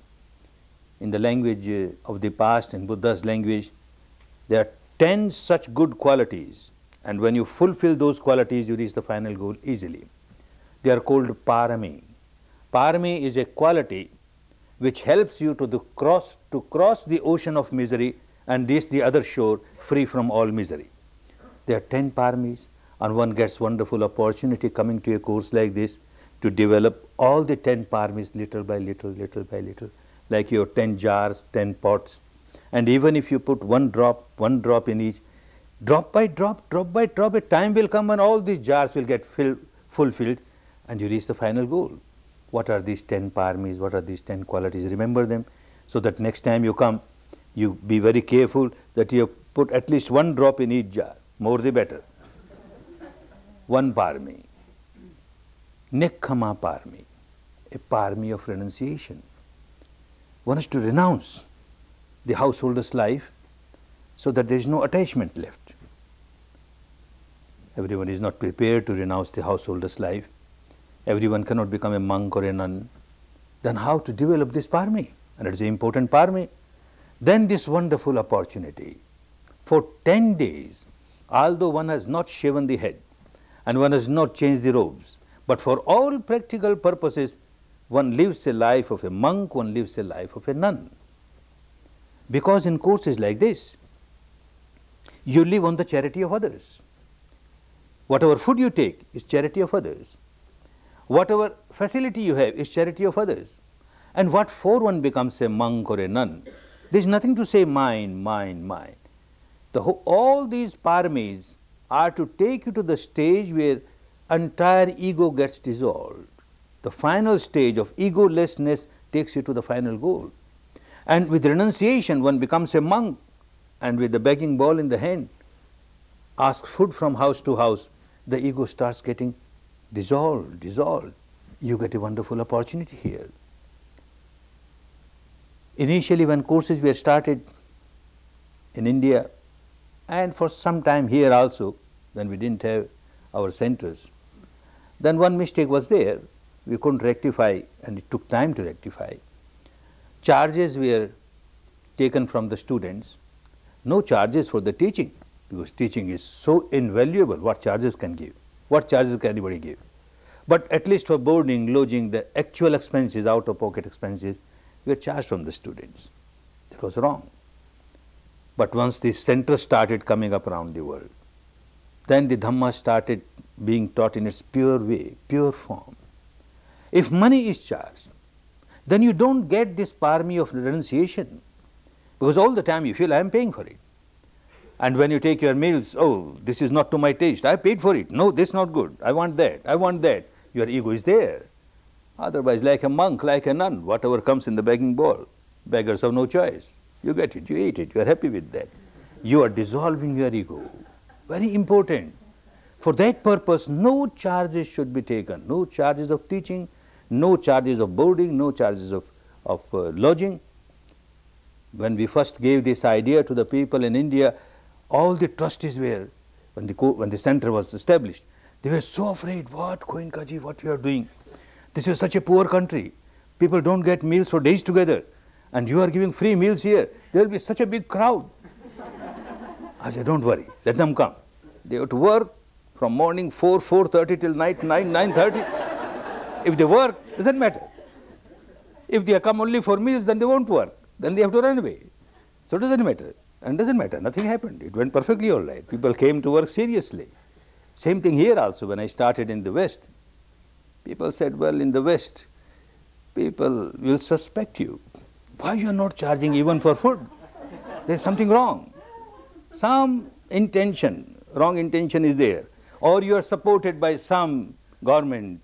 In the language of the past, in Buddha's language, there are 10 such good qualities. And when you fulfill those qualities, you reach the final goal easily. They are called parami. Parami is a quality which helps you to cross the ocean of misery and reach the other shore free from all misery. There are 10 paramis, and one gets wonderful opportunity coming to a course like this to develop all the 10 paramis little by little, like your 10 jars, 10 pots. And even if you put one drop in each, drop by drop, a time will come when all these jars will get fulfilled and you reach the final goal. What are these 10 paramis? What are these 10 qualities? Remember them, so that next time you come, you be very careful that you put at least one drop in each jar. More the better. One parami. Nekkhamma parami, a parami of renunciation. One has to renounce the householder's life so that there is no attachment left. Everyone is not prepared to renounce the householder's life. Everyone cannot become a monk or a nun. Then how to develop this parami? And it is an important parami. Then this wonderful opportunity. For 10 days, although one has not shaven the head and one has not changed the robes, but for all practical purposes, one lives a life of a monk, one lives a life of a nun. Because in courses like this, you live on the charity of others. Whatever food you take is charity of others. Whatever facility you have is charity of others. And what for one becomes a monk or a nun? There is nothing to say mine, mine, mine. All these paramis are to take you to the stage where entire ego gets dissolved. The final stage of egolessness takes you to the final goal. And with renunciation, one becomes a monk, and with the begging bowl in the hand, asks food from house to house, the ego starts getting dissolved. You get a wonderful opportunity here. Initially, when courses were started in India, and for some time here also, when we didn't have our centers, then one mistake was there. We couldn't rectify, and it took time to rectify. Charges were taken from the students, no charges for the teaching, because teaching is so invaluable. What charges can give? What charges can anybody give? But at least for boarding, lodging, the actual expenses, out-of-pocket expenses, were charged from the students. That was wrong. But once the centers started coming up around the world, then the Dhamma started being taught in its pure way, pure form. If money is charged, then you don't get this parami of renunciation, because all the time you feel I am paying for it. And when you take your meals, oh, this is not to my taste, I paid for it, no, this is not good, I want that, your ego is there. Otherwise, like a monk, like a nun, whatever comes in the begging bowl, beggars have no choice. You get it, you eat it, you are happy with that. You are dissolving your ego. very important. For that purpose, no charges should be taken, no charges of teaching, no charges of boarding, no charges of lodging. When we first gave this idea to the people in India, all the trustees were, when the center was established, they were so afraid. What, Goenkaji, what you are doing? This is such a poor country. People don't get meals for days together. And you are giving free meals here. There will be such a big crowd. I said, don't worry, let them come. They have to work from morning 4:30 till night 9:30. If they work, doesn't matter. If they come only for meals, then they won't work. Then they have to run away. So it doesn't matter. And doesn't matter. Nothing happened. It went perfectly all right. People came to work seriously. Same thing here also when I started in the West. People said, well, in the West, people will suspect you. Why you are not charging even for food? There's something wrong. Some intention, wrong intention is there. Or you are supported by some government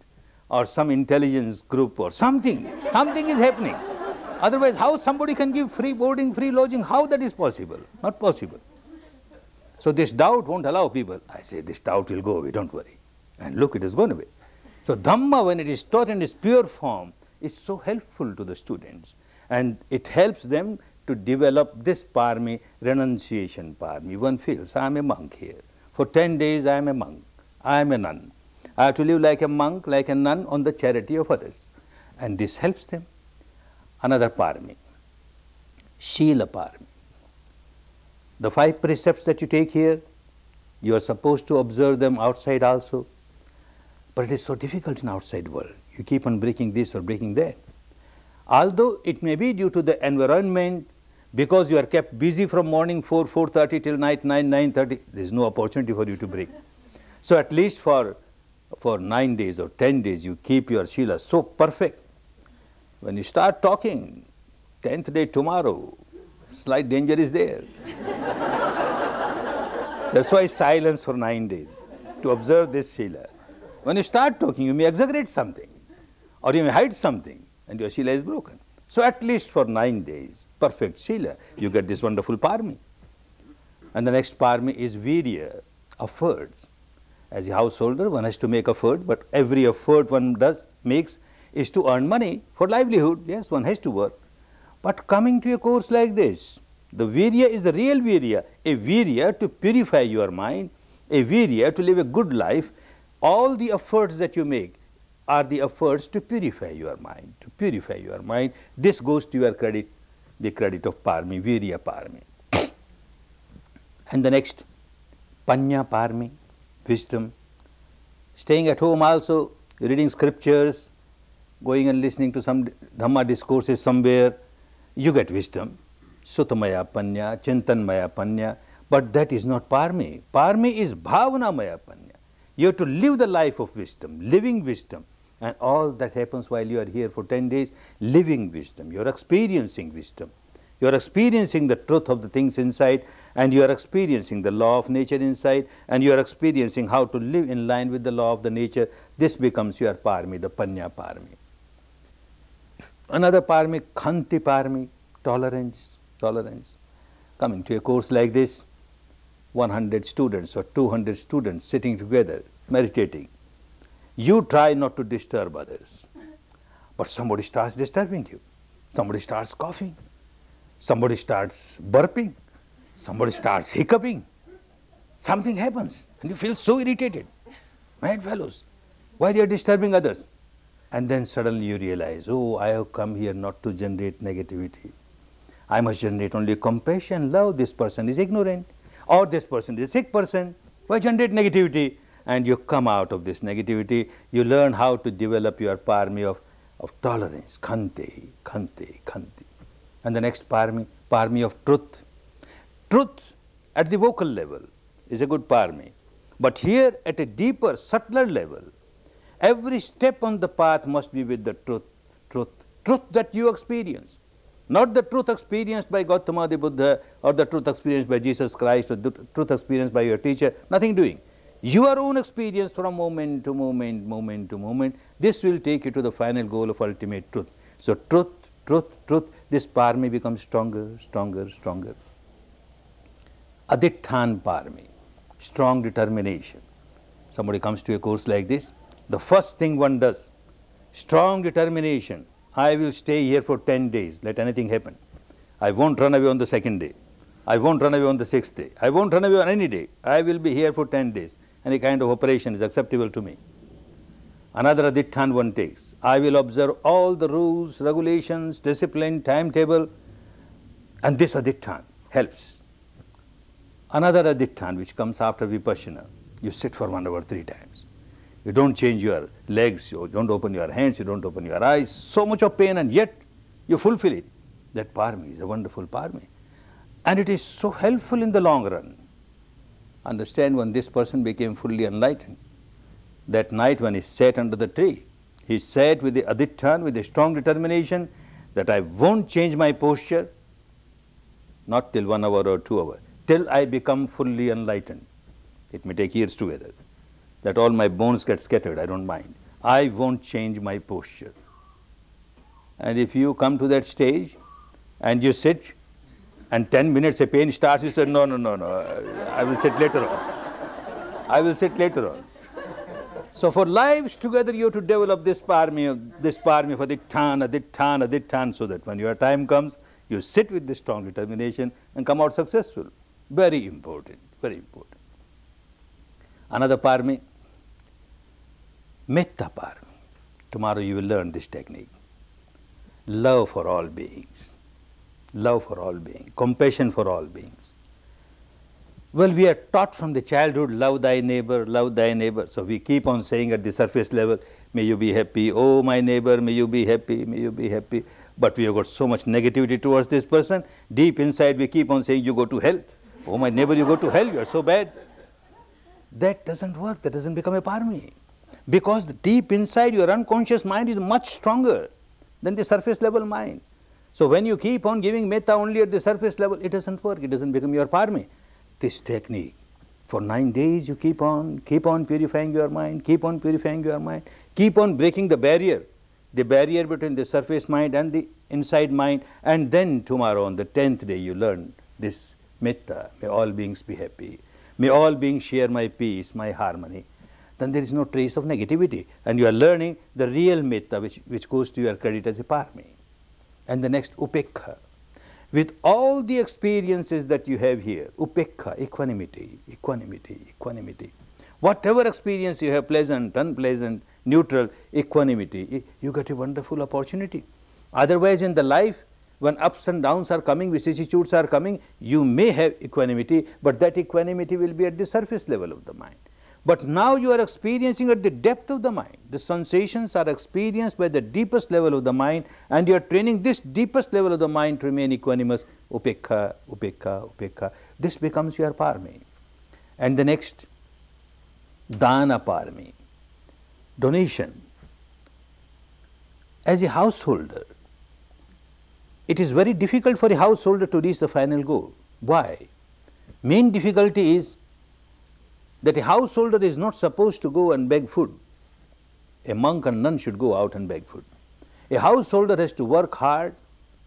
or some intelligence group or something. Something is happening. Otherwise, how somebody can give free boarding, free lodging? How that is possible? Not possible. So this doubt won't allow people. I say this doubt will go away, don't worry. And look, it has gone away. So Dhamma, when it is taught in its pure form, is so helpful to the students. And it helps them to develop this parami, renunciation parami. One feels, I am a monk here. For 10 days I am a monk, I am a nun. I have to live like a monk, like a nun on the charity of others. And this helps them. Another parami, Shila parami. The 5 precepts that you take here, you are supposed to observe them outside also. But it is so difficult in outside world. You keep on breaking this or breaking that. Although it may be due to the environment, because you are kept busy from morning 4:30 till night 9:30, there is no opportunity for you to break. So at least for 9 days or 10 days, you keep your Shila so perfect. When you start talking, 10th day tomorrow, slight danger is there. That's why silence for 9 days, to observe this Shila. When you start talking, you may exaggerate something, or you may hide something, and your Shila is broken. So at least for 9 days, perfect Shila, you get this wonderful parami. And the next parami is Virya, efforts. As a householder, one has to make effort, but every effort one makes is to earn money for livelihood. Yes, one has to work. But coming to a course like this, the Virya is the real Virya, a Virya to purify your mind, a Virya to live a good life. All the efforts that you make are the efforts to purify your mind, to purify your mind. This goes to your credit, the credit of parami, Virya parami. And the next, Panya parami, wisdom. Staying at home also, reading scriptures, going and listening to some Dhamma discourses somewhere, you get wisdom. Sutamaya panya, Chintanmaya panya, but that is not parami. Parami is Bhavanamaya panya. You have to live the life of wisdom, living wisdom. And all that happens while you are here for 10 days, living wisdom. You are experiencing wisdom. You are experiencing the truth of the things inside, and you are experiencing the law of nature inside, and you are experiencing how to live in line with the law of the nature. This becomes your parami, the Panya parami. Another parami, Khanti parami, tolerance, tolerance. Coming to a course like this, 100 students or 200 students sitting together, meditating. You try not to disturb others, but somebody starts disturbing you. Somebody starts coughing. Somebody starts burping. Somebody starts hiccuping. Something happens and you feel so irritated. Mad fellows, why they are disturbing others? And then suddenly you realize, oh, I have come here not to generate negativity. I must generate only compassion, love. This person is ignorant, or this person is a sick person. Why generate negativity? And you come out of this negativity, you learn how to develop your parami of tolerance, Khanti, Khanti, Khanti. And the next parami, parami of truth. Truth at the vocal level is a good parami. But here at a deeper, subtler level, every step on the path must be with the truth, truth, truth that you experience. Not the truth experienced by Gautama the Buddha, or the truth experienced by Jesus Christ, or the truth experienced by your teacher, nothing doing. Your own experience from moment to moment, moment to moment, this will take you to the final goal of ultimate truth. So truth, truth, truth, this parami becomes stronger, stronger, stronger. Aditthana parami, strong determination. Somebody comes to a course like this, the first thing one does, strong determination. I will stay here for 10 days, let anything happen. I won't run away on the second day. I won't run away on the sixth day. I won't run away on any day. I will be here for 10 days. Any kind of operation is acceptable to me. Another adhitthana one takes. I will observe all the rules, regulations, discipline, timetable, and this adhitthana helps. Another adhitthana which comes after vipassana, you sit for 1 hour 3 times. You don't change your legs, you don't open your hands, you don't open your eyes, so much of pain, and yet you fulfill it. That parami is a wonderful parami. And it is so helpful in the long run. Understand, when this person became fully enlightened, that night when he sat under the tree, he sat with the adhitthana, with a strong determination that I won't change my posture, not till 1 hour or 2 hours, till I become fully enlightened. It may take years together, that all my bones get scattered, I don't mind. I won't change my posture. And if you come to that stage and you sit, and 10 minutes a pain starts, you say, no, I will sit later on. I will sit later on. So for lives together you have to develop this parami for the adhitthana, so that when your time comes, you sit with this strong determination and come out successful. Very important, very important. Another parami, metta parami. Tomorrow you will learn this technique. Love for all beings. Love for all beings, compassion for all beings. Well, we are taught from the childhood, love thy neighbor, love thy neighbor. So we keep on saying at the surface level, may you be happy, oh my neighbor, may you be happy, may you be happy. But we have got so much negativity towards this person. Deep inside we keep on saying, you go to hell. Oh my neighbor, you go to hell, you are so bad. That doesn't work, that doesn't become a parami. Because the deep inside your unconscious mind is much stronger than the surface level mind. So when you keep on giving metta only at the surface level, it doesn't work, it doesn't become your parami. This technique, for 9 days you keep on purifying your mind, keep on purifying your mind, keep on breaking the barrier between the surface mind and the inside mind, and then tomorrow on the 10th day you learn this metta, may all beings be happy, may all beings share my peace, my harmony. Then there is no trace of negativity, and you are learning the real metta which goes to your credit as a parami. And the next, upekkha. With all the experiences that you have here, upekkha, equanimity, equanimity, equanimity. Whatever experience you have, pleasant, unpleasant, neutral, equanimity, you get a wonderful opportunity. Otherwise in the life, when ups and downs are coming, vicissitudes are coming, you may have equanimity, but that equanimity will be at the surface level of the mind. But now you are experiencing at the depth of the mind. The sensations are experienced by the deepest level of the mind, and you are training this deepest level of the mind to remain equanimous, upekkha, upekkha, upekkha. This becomes your parami. And the next, dana parami, donation. As a householder, it is very difficult for a householder to reach the final goal. Why? Main difficulty is that a householder is not supposed to go and beg food. A monk and nun should go out and beg food. A householder has to work hard,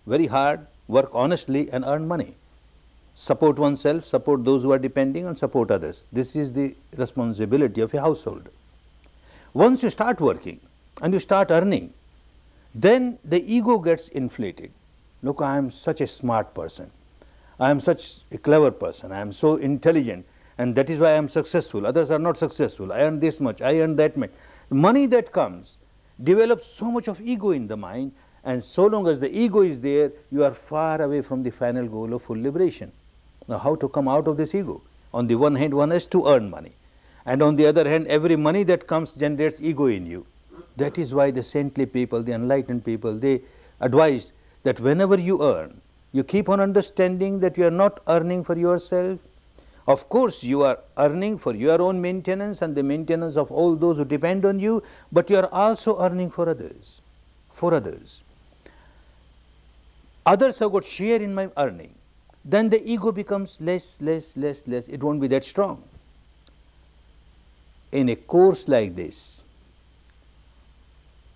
very hard, work honestly and earn money. Support oneself, support those who are depending, and support others. This is the responsibility of a householder. Once you start working and you start earning, then the ego gets inflated. Look, I am such a smart person. I am such a clever person. I am so intelligent. And that is why I am successful. Others are not successful. I earn this much, I earn that much. The money that comes develops so much of ego in the mind, and so long as the ego is there, you are far away from the final goal of full liberation. Now how to come out of this ego? On the one hand, one has to earn money. And on the other hand, every money that comes generates ego in you. That is why the saintly people, the enlightened people, they advise that whenever you earn, you keep on understanding that you are not earning for yourself. Of course, you are earning for your own maintenance and the maintenance of all those who depend on you, but you are also earning for others, for others. Others have got share in my earning. Then the ego becomes less. It won't be that strong. In a course like this,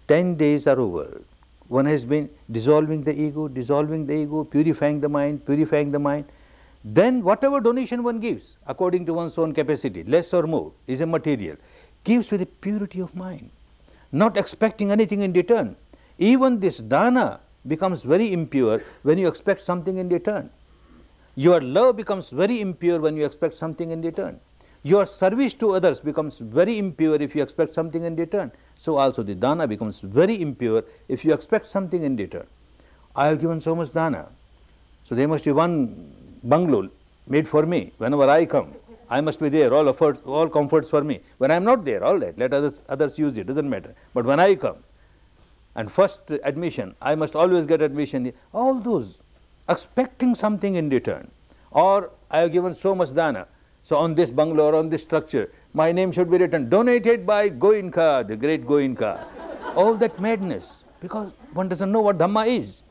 10 days are over. One has been dissolving the ego, purifying the mind, Then whatever donation one gives, according to one's own capacity, less or more, is a material, gives with a purity of mind, not expecting anything in return. Even this dana becomes very impure when you expect something in return. Your love becomes very impure when you expect something in return. Your service to others becomes very impure if you expect something in return. So also the dana becomes very impure if you expect something in return. I have given so much dana, so there must be one bungalow made for me. Whenever I come, I must be there, all comforts for me. When I am not there, all right, let others use it, doesn't matter. But when I come, and first admission, I must always get admission, all those, expecting something in return. Or I have given so much dana, so on this bungalow or on this structure, my name should be written, donated by Goenka, the great Goenka. All that madness, because one doesn't know what Dhamma is.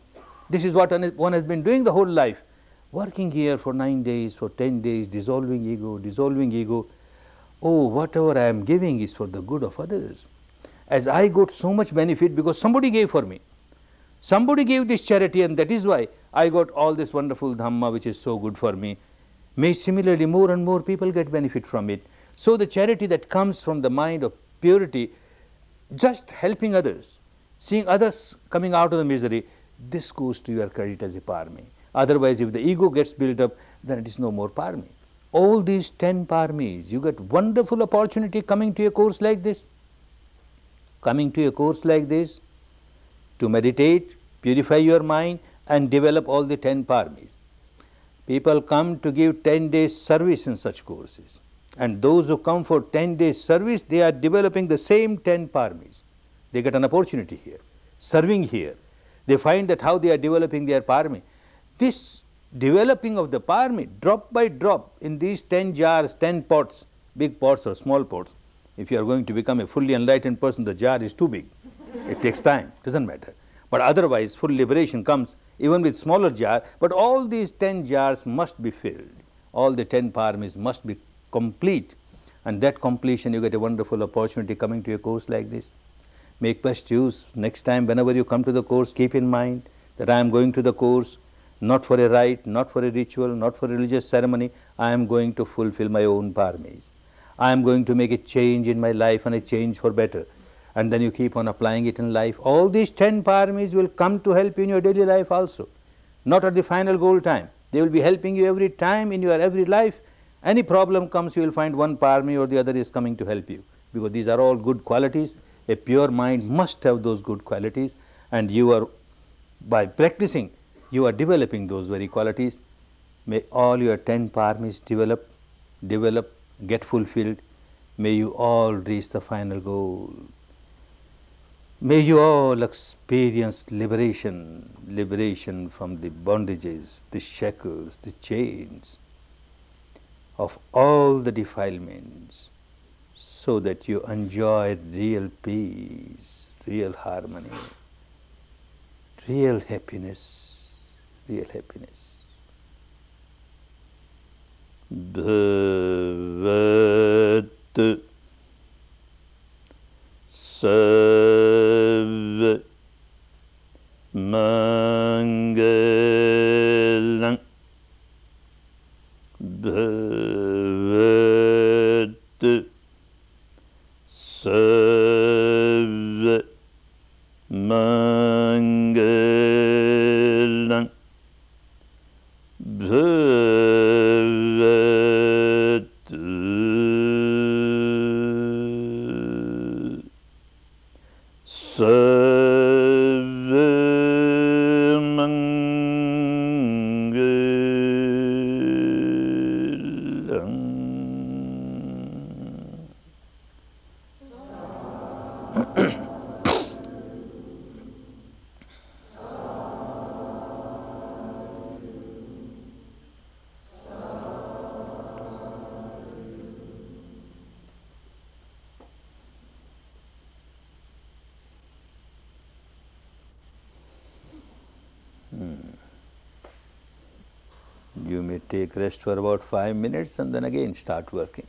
This is what one has been doing the whole life, working here for 9 days, for 10 days, dissolving ego, dissolving ego. Oh, whatever I am giving is for the good of others. As I got so much benefit because somebody gave for me. Somebody gave this charity, and that is why I got all this wonderful Dhamma which is so good for me. May similarly more and more people get benefit from it. So the charity that comes from the mind of purity, just helping others, seeing others coming out of the misery, this goes to your credit as a parami. Otherwise, if the ego gets built up, then it is no more parami. All these 10 paramis, you get wonderful opportunity coming to a course like this. Coming to a course like this, to meditate, purify your mind and develop all the 10 paramis. People come to give 10 days service in such courses, and those who come for 10 days service, they are developing the same 10 paramis. They get an opportunity here, serving here. They find that how they are developing their parami. This developing of the parami, drop by drop, in these 10 jars, 10 pots, big pots or small pots. If you are going to become a fully enlightened person, the jar is too big. It takes time, doesn't matter. But otherwise, full liberation comes even with smaller jar, but all these 10 jars must be filled. All the 10 paramis must be complete, and that completion you get a wonderful opportunity coming to a course like this. Make best use. Next time whenever you come to the course, keep in mind that I am going to the course not for a rite, not for a ritual, not for a religious ceremony. I am going to fulfill my own paramis. I am going to make a change in my life, and a change for better. And then you keep on applying it in life. All these 10 paramis will come to help you in your daily life also. Not at the final goal time. They will be helping you every time in your every life. Any problem comes, you will find one parami or the other is coming to help you. Because these are all good qualities. A pure mind must have those good qualities, and you are, by practicing, you are developing those very qualities. May all your 10 paramis develop, get fulfilled. May you all reach the final goal. May you all experience liberation, liberation from the bondages, the shackles, the chains of all the defilements, so that you enjoy real peace, real harmony, real happiness, real happiness. Bhavat Sarva Mangalam Bhavat Sarva Mangalam Bhavat Sarva Mangalam. You may take rest for about 5 minutes and then again start working.